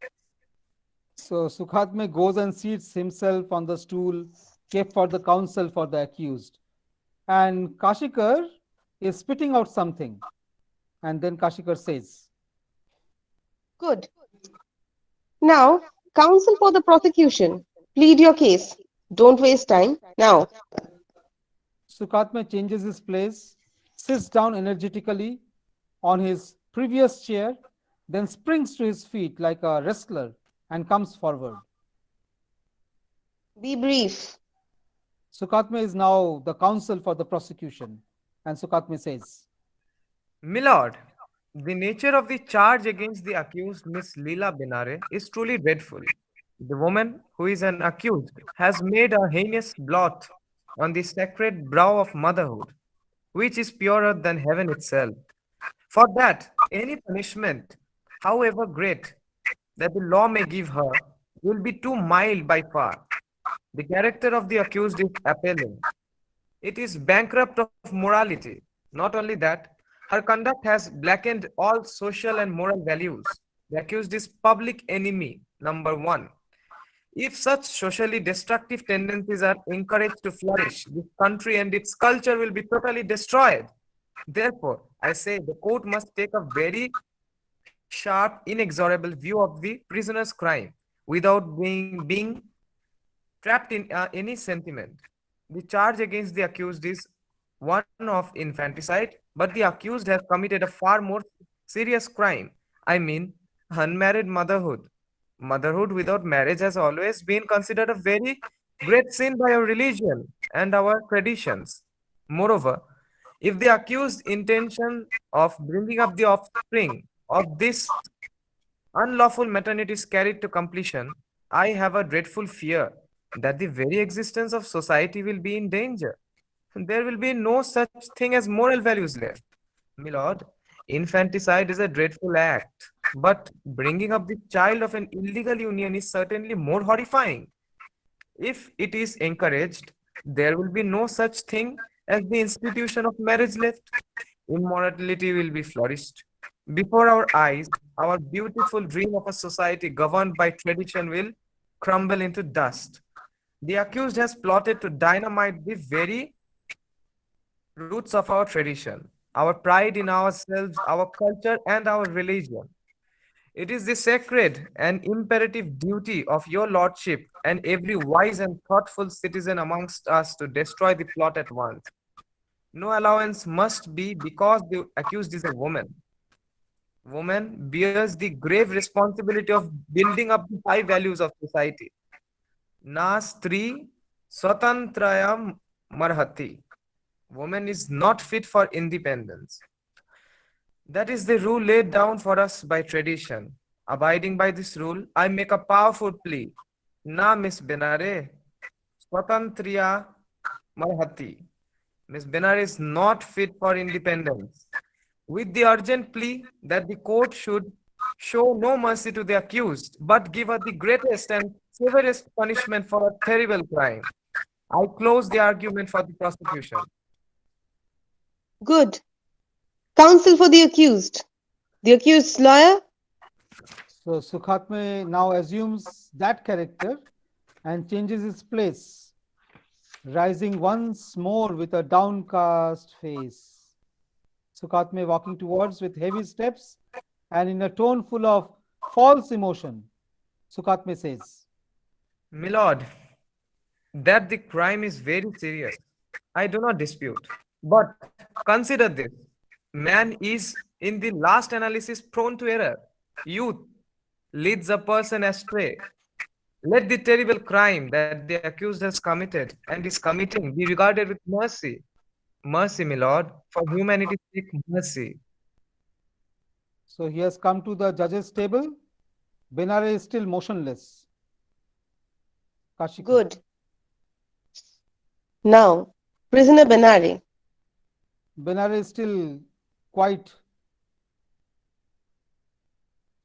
So Sukhatme goes and seats himself on the stool kept for the counsel for the accused. And Kashikar is spitting out something. And then Kashikar says, Good. Now, counsel for the prosecution. Plead your case. Don't waste time. Now. Sukhatme changes his place, sits down energetically on his previous chair, then springs to his feet like a wrestler and comes forward. Be brief. Sukhatme is now the counsel for the prosecution. And Sukhatme says, Milord, the nature of the charge against the accused Miss Leela Benare is truly dreadful. The woman who is an accused has made a heinous blot on the sacred brow of motherhood, which is purer than heaven itself. For that, any punishment, however great, that the law may give her will be too mild by far. The character of the accused is appalling. It is bankrupt of morality. Not only that, her conduct has blackened all social and moral values. The accused is public enemy number one. If such socially destructive tendencies are encouraged to flourish, this country and its culture will be totally destroyed. Therefore, I say the court must take a very sharp, inexorable view of the prisoner's crime without being trapped in any sentiment. The charge against the accused is one of infanticide, but the accused has committed a far more serious crime. I mean, unmarried motherhood. Motherhood without marriage has always been considered a very great sin by our religion and our traditions. Moreover, if the accused's intention of bringing up the offspring of this unlawful maternity is carried to completion, I have a dreadful fear that the very existence of society will be in danger. There will be no such thing as moral values left. My lord, infanticide is a dreadful act, but bringing up the child of an illegal union is certainly more horrifying. If it is encouraged, there will be no such thing as the institution of marriage left. Immorality will be flourished. Before our eyes, our beautiful dream of a society governed by tradition will crumble into dust. The accused has plotted to dynamite the very roots of our tradition, our pride in ourselves, our culture, and our religion. It is the sacred and imperative duty of your lordship and every wise and thoughtful citizen amongst us to destroy the plot at once. No allowance must be because the accused is a woman. Woman bears the grave responsibility of building up the high values of society. Na stri swatantraya marhati. Woman is not fit for independence. That is the rule laid down for us by tradition. Abiding by this rule, I make a powerful plea. Na Miss Benare, Swatantriya Marhati. Miss Benare is not fit for independence. With the urgent plea that the court should show no mercy to the accused, but give her the greatest and severest punishment for a terrible crime. I close the argument for the prosecution. Good. Counsel for the accused. The accused's lawyer. so Sukhatme now assumes that character and changes his place, rising once more with a downcast face. Sukhatme walking towards with heavy steps and in a tone full of false emotion. Sukhatme says, My lord, that the crime is very serious. I do not dispute. But consider this. Man is, in the last analysis, prone to error. Youth leads a person astray. Let the terrible crime that the accused has committed and is committing be regarded with mercy. Mercy, my lord, for humanity's sake, mercy. So he has come to the judges' table. Benare is still motionless. Kashika. Good. Now, prisoner Benari. Benare is still quite.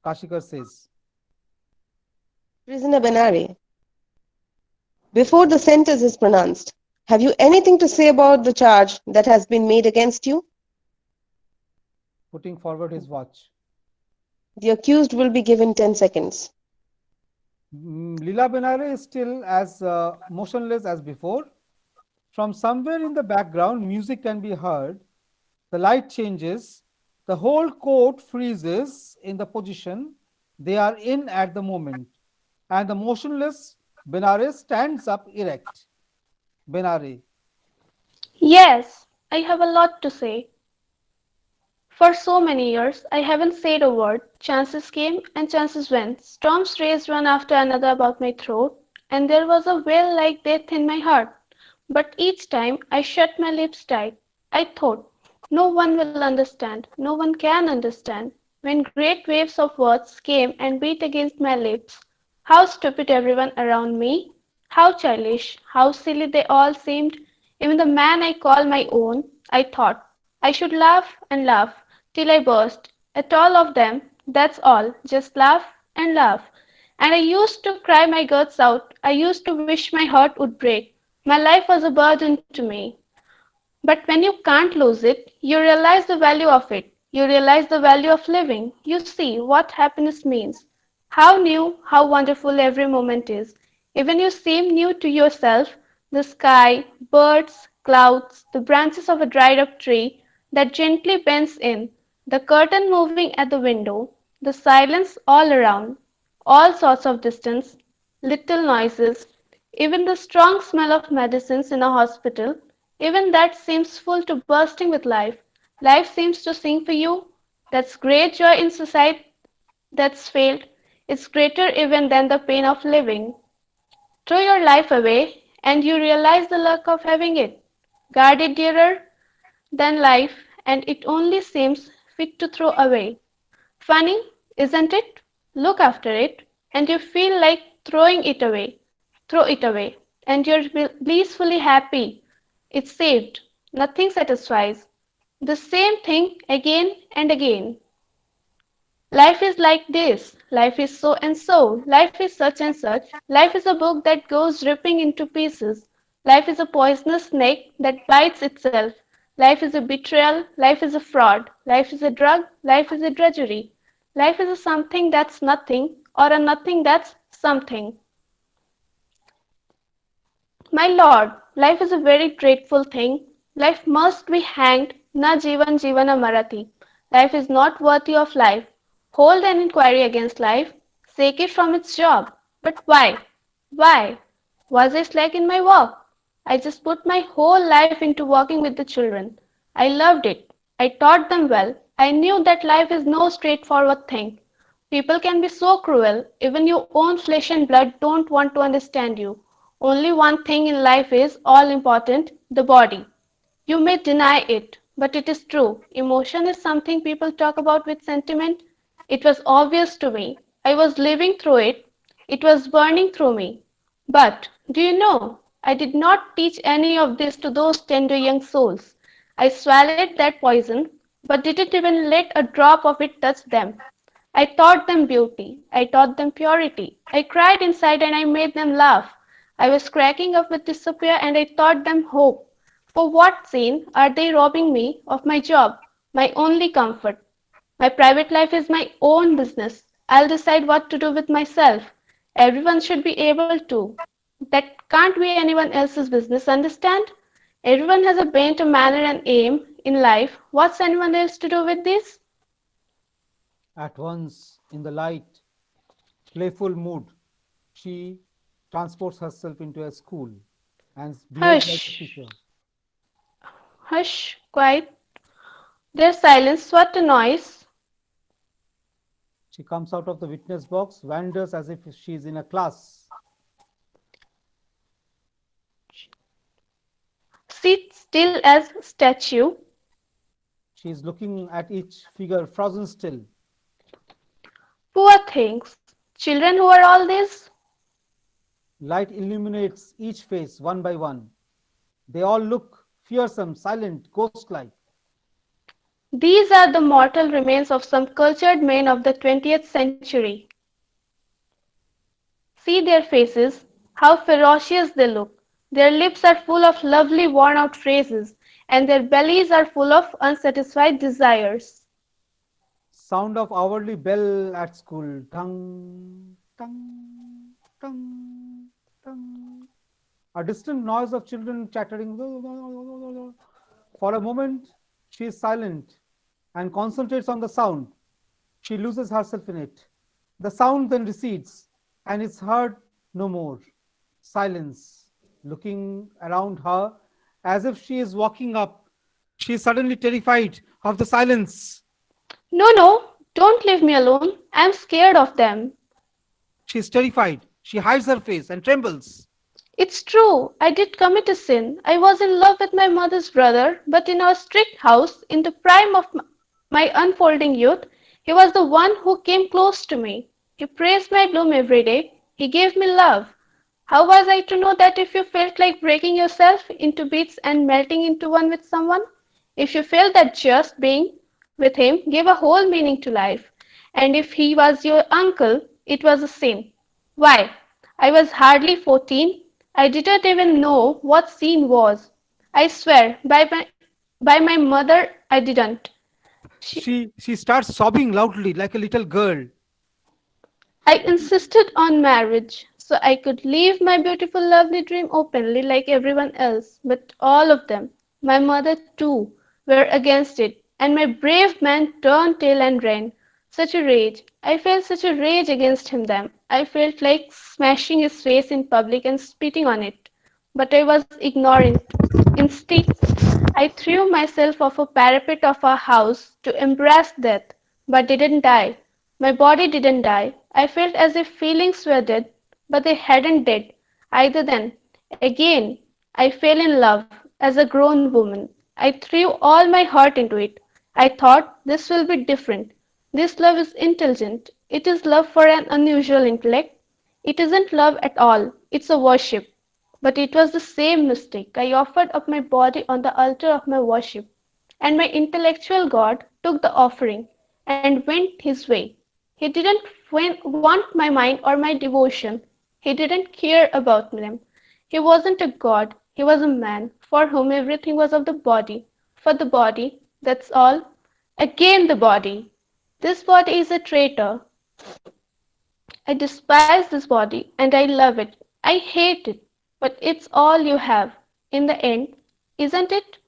Kashikar says. Prisoner Benari. Before the sentence is pronounced, have you anything to say about the charge that has been made against you? Putting forward his watch. The accused will be given 10 seconds. Leela Benare is still as motionless as before. From somewhere in the background, music can be heard. The light changes. The whole court freezes in the position they are in at the moment. And the motionless Benare stands up erect. Benare. Yes, I have a lot to say. For so many years, I haven't said a word. Chances came and chances went. Storms raged one after another about my throat, and there was a wail like death in my heart. But each time I shut my lips tight. I thought, no one will understand, no one can understand. When great waves of words came and beat against my lips, how stupid everyone around me, how childish, how silly they all seemed, even the man I call my own, I thought. I should laugh and laugh till I burst. At all of them, that's all, just laugh and laugh. And I used to cry my guts out. I used to wish my heart would break. My life was a burden to me. But when you can't lose it, you realize the value of it. You realize the value of living. You see what happiness means. How new, how wonderful every moment is. Even you seem new to yourself. The sky, birds, clouds, the branches of a dried up tree that gently bends in, the curtain moving at the window, the silence all around, all sorts of distance, little noises, even the strong smell of medicines in a hospital, even that seems full to bursting with life. Life seems to sing for you. That's great joy in society that's failed. It's greater even than the pain of living. Throw your life away, and you realize the luck of having it. Guard it dearer than life, and it only seems fit to throw away. Funny, isn't it? Look after it, and you feel like throwing it away. Throw it away, and you're blissfully happy. It's saved. Nothing satisfies. The same thing again and again. Life is like this. Life is so and so. Life is such and such. Life is a book that goes ripping into pieces. Life is a poisonous snake that bites itself. Life is a betrayal. Life is a fraud. Life is a drug. Life is a drudgery. Life is a something that's nothing or a nothing that's something. My lord, life is a very dreadful thing. Life must be hanged. Na jivan jivana marati. Life is not worthy of life. Hold an inquiry against life. Shake it from its job. But why? Why? Was I slack in my work? I just put my whole life into working with the children. I loved it. I taught them well. I knew that life is no straightforward thing. People can be so cruel. Even your own flesh and blood don't want to understand you. Only one thing in life is all important, the body. You may deny it, but it is true. Emotion is something people talk about with sentiment. It was obvious to me. I was living through it. It was burning through me. But, do you know, I did not teach any of this to those tender young souls. I swallowed that poison, but didn't even let a drop of it touch them. I taught them beauty. I taught them purity. I cried inside and I made them laugh. I was cracking up with despair and I taught them hope. For what sin are they robbing me of my job, my only comfort? My private life is my own business. I'll decide what to do with myself. Everyone should be able to. That can't be anyone else's business, understand? Everyone has a bent, a manner, and aim in life. What's anyone else to do with this? At once, in the light, playful mood, she transports herself into a school and behaves like a Hush, teacher. hush, quiet. There's silence. What a noise. She comes out of the witness box, wanders as if she is in a class. Sit still as statue. She is looking at each figure frozen still. things. Children who are all this? Light illuminates each face one by one. They all look fearsome, silent, ghost-like. These are the mortal remains of some cultured men of the 20th century. See their faces, how ferocious they look. Their lips are full of lovely worn-out phrases, and their bellies are full of unsatisfied desires. Sound of hourly bell at school. Tung, tung, tung, tung. A distant noise of children chattering. For a moment, she is silent and concentrates on the sound. She loses herself in it. The sound then recedes and is heard no more. Silence. Looking around her as if she is walking up, she is suddenly terrified of the silence. No, no, don't leave me alone. I'm scared of them. She is terrified. She hides her face and trembles. It's true, I did commit a sin. I was in love with my mother's brother, but in our strict house, in the prime of my unfolding youth, he was the one who came close to me. He praised my bloom every day. He gave me love. How was I to know that if you felt like breaking yourself into bits and melting into one with someone? If you felt that just being with him gave a whole meaning to life, and if he was your uncle, it was a sin. Why, I was hardly 14. I didn't even know what sin was. I swear, by my mother, I didn't. She, She starts sobbing loudly like a little girl. I insisted on marriage so I could live my beautiful, lovely dream openly like everyone else. But all of them, my mother too, were against it, and my brave man turned tail and ran. Such a rage! I felt such a rage against him then. I felt like smashing his face in public and spitting on it. But I was ignorant. Instead, I threw myself off a parapet of our house to embrace death, but didn't die. My body didn't die. I felt as if feelings were dead, but they hadn't dead either then. Again, I fell in love as a grown woman. I threw all my heart into it. I thought this will be different. This love is intelligent. It is love for an unusual intellect. It isn't love at all. It's a worship. But it was the same mistake. I offered up my body on the altar of my worship, and my intellectual God took the offering and went his way. He didn't want my mind or my devotion. He didn't care about them. He wasn't a God. He was a man for whom everything was of the body. For the body, that's all. Again the body. This body is a traitor. I despise this body and I love it. I hate it, but it's all you have. In the end, isn't it?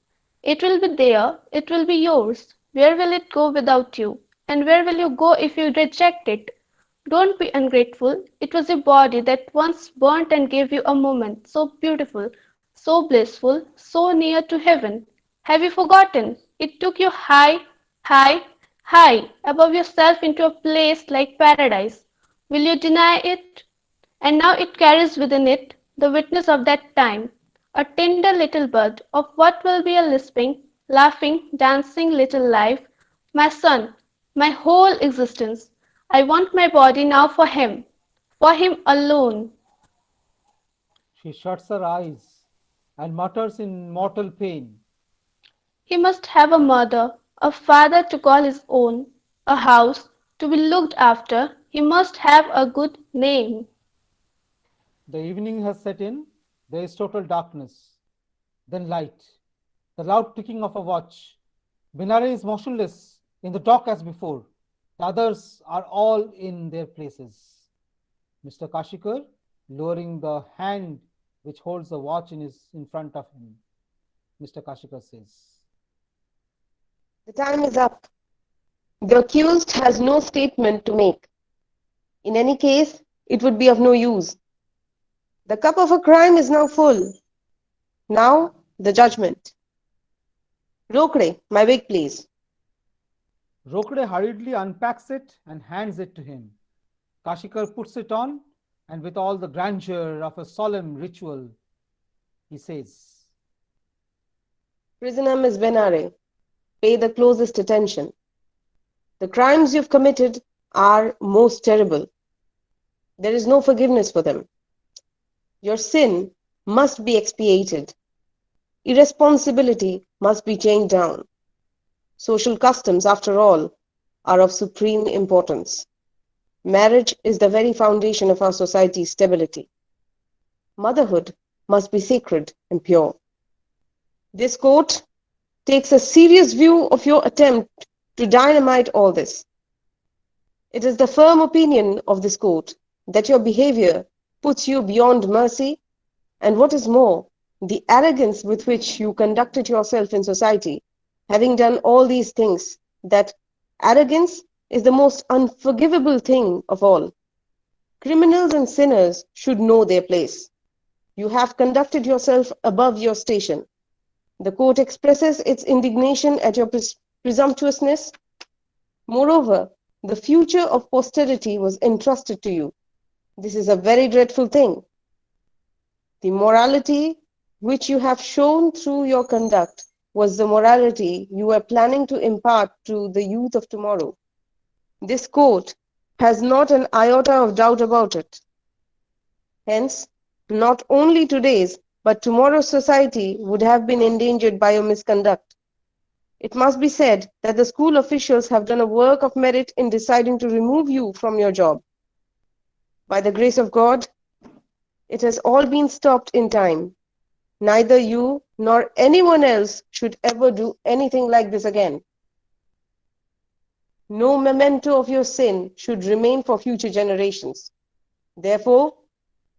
It will be there, it will be yours. Where will it go without you? And where will you go if you reject it? Don't be ungrateful. It was your body that once burnt and gave you a moment so beautiful, so blissful, so near to heaven. Have you forgotten? It took you high, high, high above yourself into a place like paradise. Will you deny it? And now it carries within it the witness of that time, a tender little bud of what will be a lisping, laughing, dancing little life. My son, my whole existence. I want my body now for him alone. She shuts her eyes and mutters in mortal pain. He must have a mother, a father to call his own, a house to be looked after. He must have a good name. The evening has set in. There is total darkness. Then light. The loud ticking of a watch. Binare is motionless in the dock as before. The others are all in their places. Mr. Kashikar, lowering the hand which holds the watch in front of him. Mr. Kashikar says, The time is up. The accused has no statement to make. In any case, it would be of no use. The cup of a crime is now full. Now, the judgment. Rokde, my wig, please. Rokde hurriedly unpacks it and hands it to him. Kashikar puts it on, and with all the grandeur of a solemn ritual, he says, Prisoner Miss Benare, pay the closest attention. The crimes you've committed are most terrible. There is no forgiveness for them. Your sin must be expiated. Irresponsibility must be chained down. Social customs, after all, are of supreme importance. Marriage is the very foundation of our society's stability. Motherhood must be sacred and pure. This court takes a serious view of your attempt to dynamite all this. It is the firm opinion of this court that your behavior puts you beyond mercy, and what is more, the arrogance with which you conducted yourself in society, having done all these things, that arrogance is the most unforgivable thing of all. Criminals and sinners should know their place. You have conducted yourself above your station. The court expresses its indignation at your presumptuousness. Moreover, the future of posterity was entrusted to you. This is a very dreadful thing. The morality which you have shown through your conduct was the morality you were planning to impart to the youth of tomorrow. This court has not an iota of doubt about it. Hence, not only today's, but tomorrow's society would have been endangered by your misconduct. It must be said that the school officials have done a work of merit in deciding to remove you from your job. By the grace of God, it has all been stopped in time. Neither you nor anyone else should ever do anything like this again. No memento of your sin should remain for future generations. Therefore,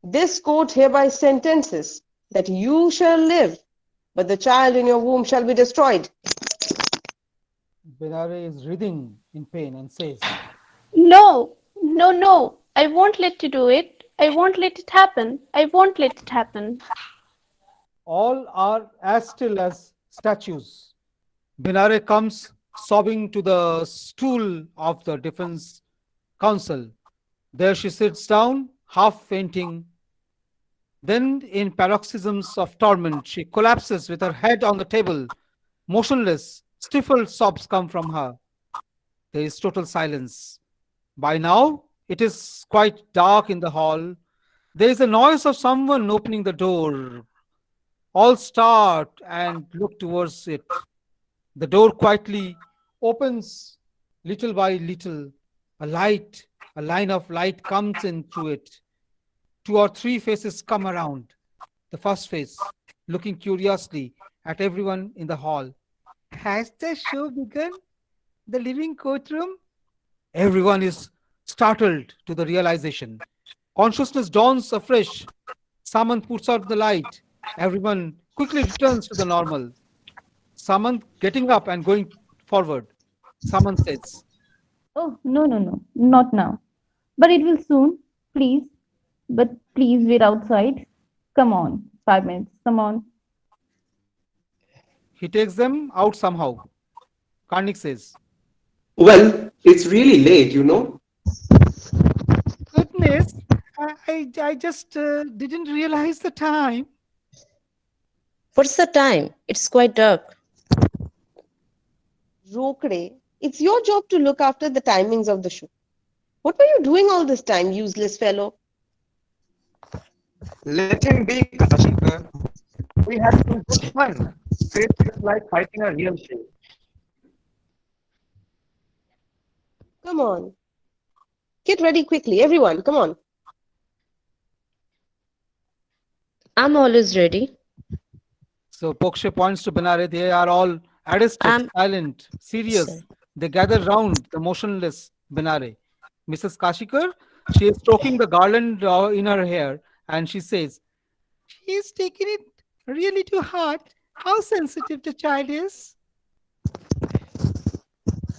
this court hereby sentences that you shall live, but the child in your womb shall be destroyed. Binare is writhing in pain and says, No, no, no. I won't let you do it. I won't let it happen. I won't let it happen. all are as still as statues. Binare comes sobbing to the stool of the defense counsel. There she sits down, half fainting. Then, in paroxysms of torment, she collapses with her head on the table. Motionless, stifled sobs come from her. There is total silence. By now, it is quite dark in the hall. There is a noise of someone opening the door. All start and look towards it. The door quietly opens little by little. A line of light comes in through it. 2 or 3 faces come around. The first face, looking curiously at everyone in the hall. Has the show begun? The living courtroom? Everyone is startled to the realization. Consciousness dawns afresh. Someone puts out the light. Everyone quickly returns to the normal. Someone getting up and going forward. Someone says, Oh, no, no, no, not now. But it will soon, please. But please wait outside. Come on, 5 minutes, come on. he takes them out somehow. Karnik says, Well, it's really late, you know. Goodness, I just didn't realize the time. What's the time? It's quite dark. Rokde, it's your job to look after the timings of the show. What were you doing all this time, useless fellow? Let him be, Kashika. We had some good fun. It's like fighting a real show. Come on. Get ready quickly, everyone. Come on. I'm always ready. So Pokshe points to Binare. They are all arrested, silent, serious. Sorry. They gather round the motionless Binare. Mrs. Kashikar, she is stroking the garland in her hair and she says, She is taking it really to heart. How sensitive the child is.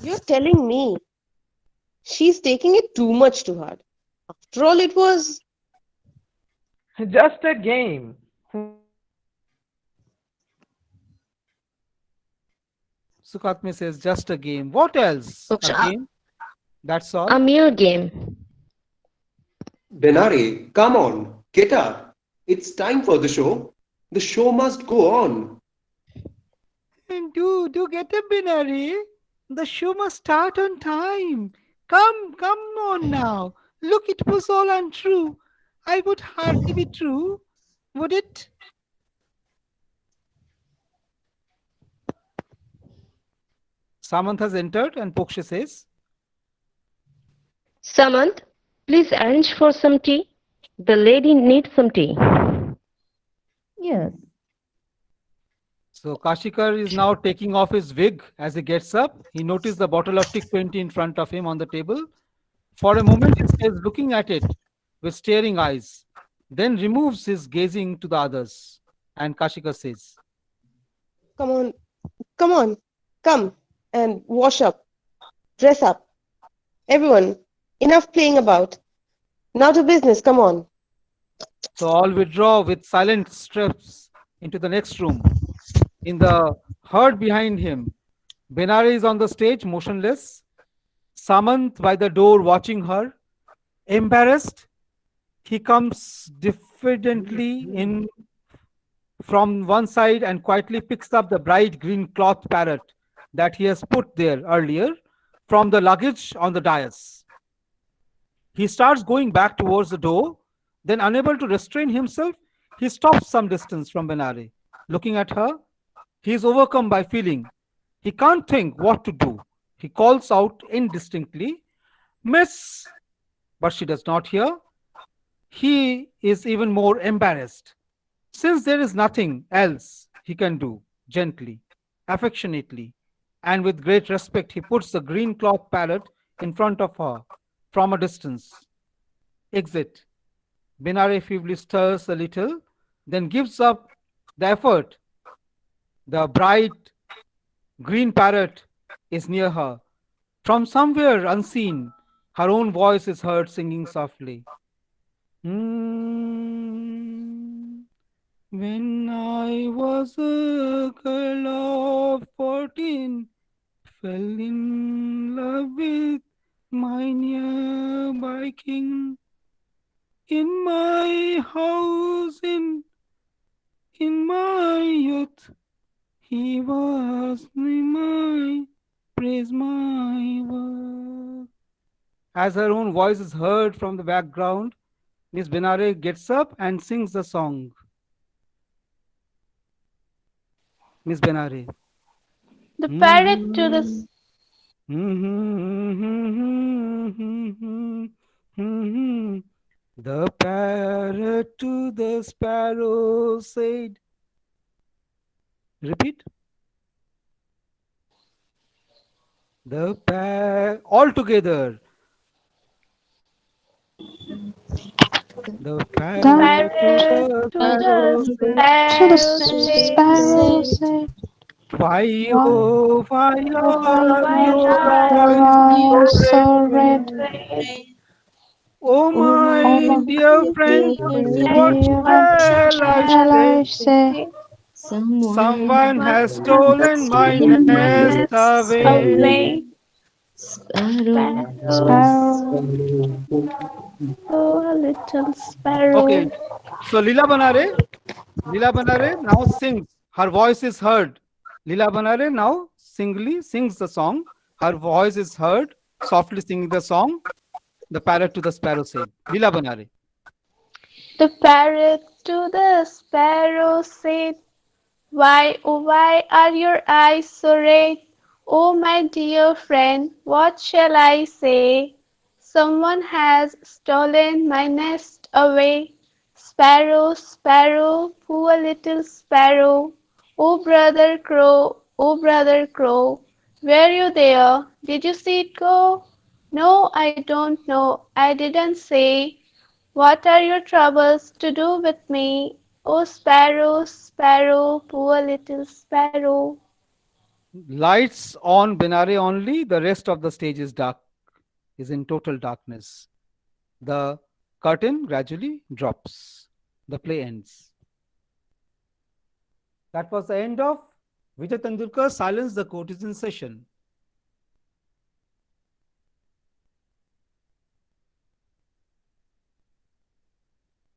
You're telling me she's taking it too much to heart. After all, it was. Just a game. Sukatme says, just a game. What else? A Poksha, game? That's all. a mere game. Benare, come on, get up. It's time for the show. The show must go on. And do get up, Binare. The show must start on time. Come on now. Look, it was all untrue. I would hardly be true, would it? Samant has entered and Poksha says, Samant, please arrange for some tea. The lady needs some tea. Yes. So Kashikar is now taking off his wig as he gets up. He noticed the bottle of Tick 20 in front of him on the table. For a moment, he stays looking at it with staring eyes, then removes his gazing to the others. And Kashikar says, Come on, come and wash up, dress up. Everyone, enough playing about. Now to business, come on. So all withdraw with silent steps into the next room. In the herd behind him, Benare is on the stage, motionless. Samant by the door watching her. Embarrassed, he comes diffidently in from one side and quietly picks up the bright green cloth parrot that he has put there earlier from the luggage on the dais. He starts going back towards the door, then, unable to restrain himself, he stops some distance from Benare. Looking at her, he is overcome by feeling. He can't think what to do. He calls out indistinctly, Miss! But she does not hear. He is even more embarrassed. Since there is nothing else he can do, gently, affectionately, and with great respect, he puts the green cloth parrot in front of her from a distance. Exit. Benare feebly stirs a little, then gives up the effort. The bright green parrot is near her. From somewhere unseen, her own voice is heard singing softly. When I was a girl of 14, fell in love with my nearby king. In my house, in my youth, he was my praise my work. As her own voice is heard from the background, Miss Benare gets up and sings the song. Miss Benare. The parrot to the The parrot to the sparrow said. Repeat. All together. The parrot to the sparrow said. Why, oh, why are your eyes so red? Oh, my dear friend, what shall I say? Someone has stolen my nest away. Sparrow. Oh, a little sparrow. Okay, so Leela Banare now sings. Her voice is heard. Leela Banare now singly sings the song. Her voice is heard, softly singing the song. The parrot to the sparrow said. Leela Banare. The parrot to the sparrow said, Why, oh, why are your eyes so red? Oh, my dear friend, what shall I say? Someone has stolen my nest away. Sparrow, sparrow, poor little sparrow. Oh, brother crow, were you there? Did you see it go? No, I don't know. I didn't say. What are your troubles to do with me? Oh, sparrow, sparrow, poor little sparrow. Lights on Benare only. The rest of the stage is dark, is in total darkness. The curtain gradually drops. The play ends. That was the end of Vijay Tendulkar Silence the Court is in Session.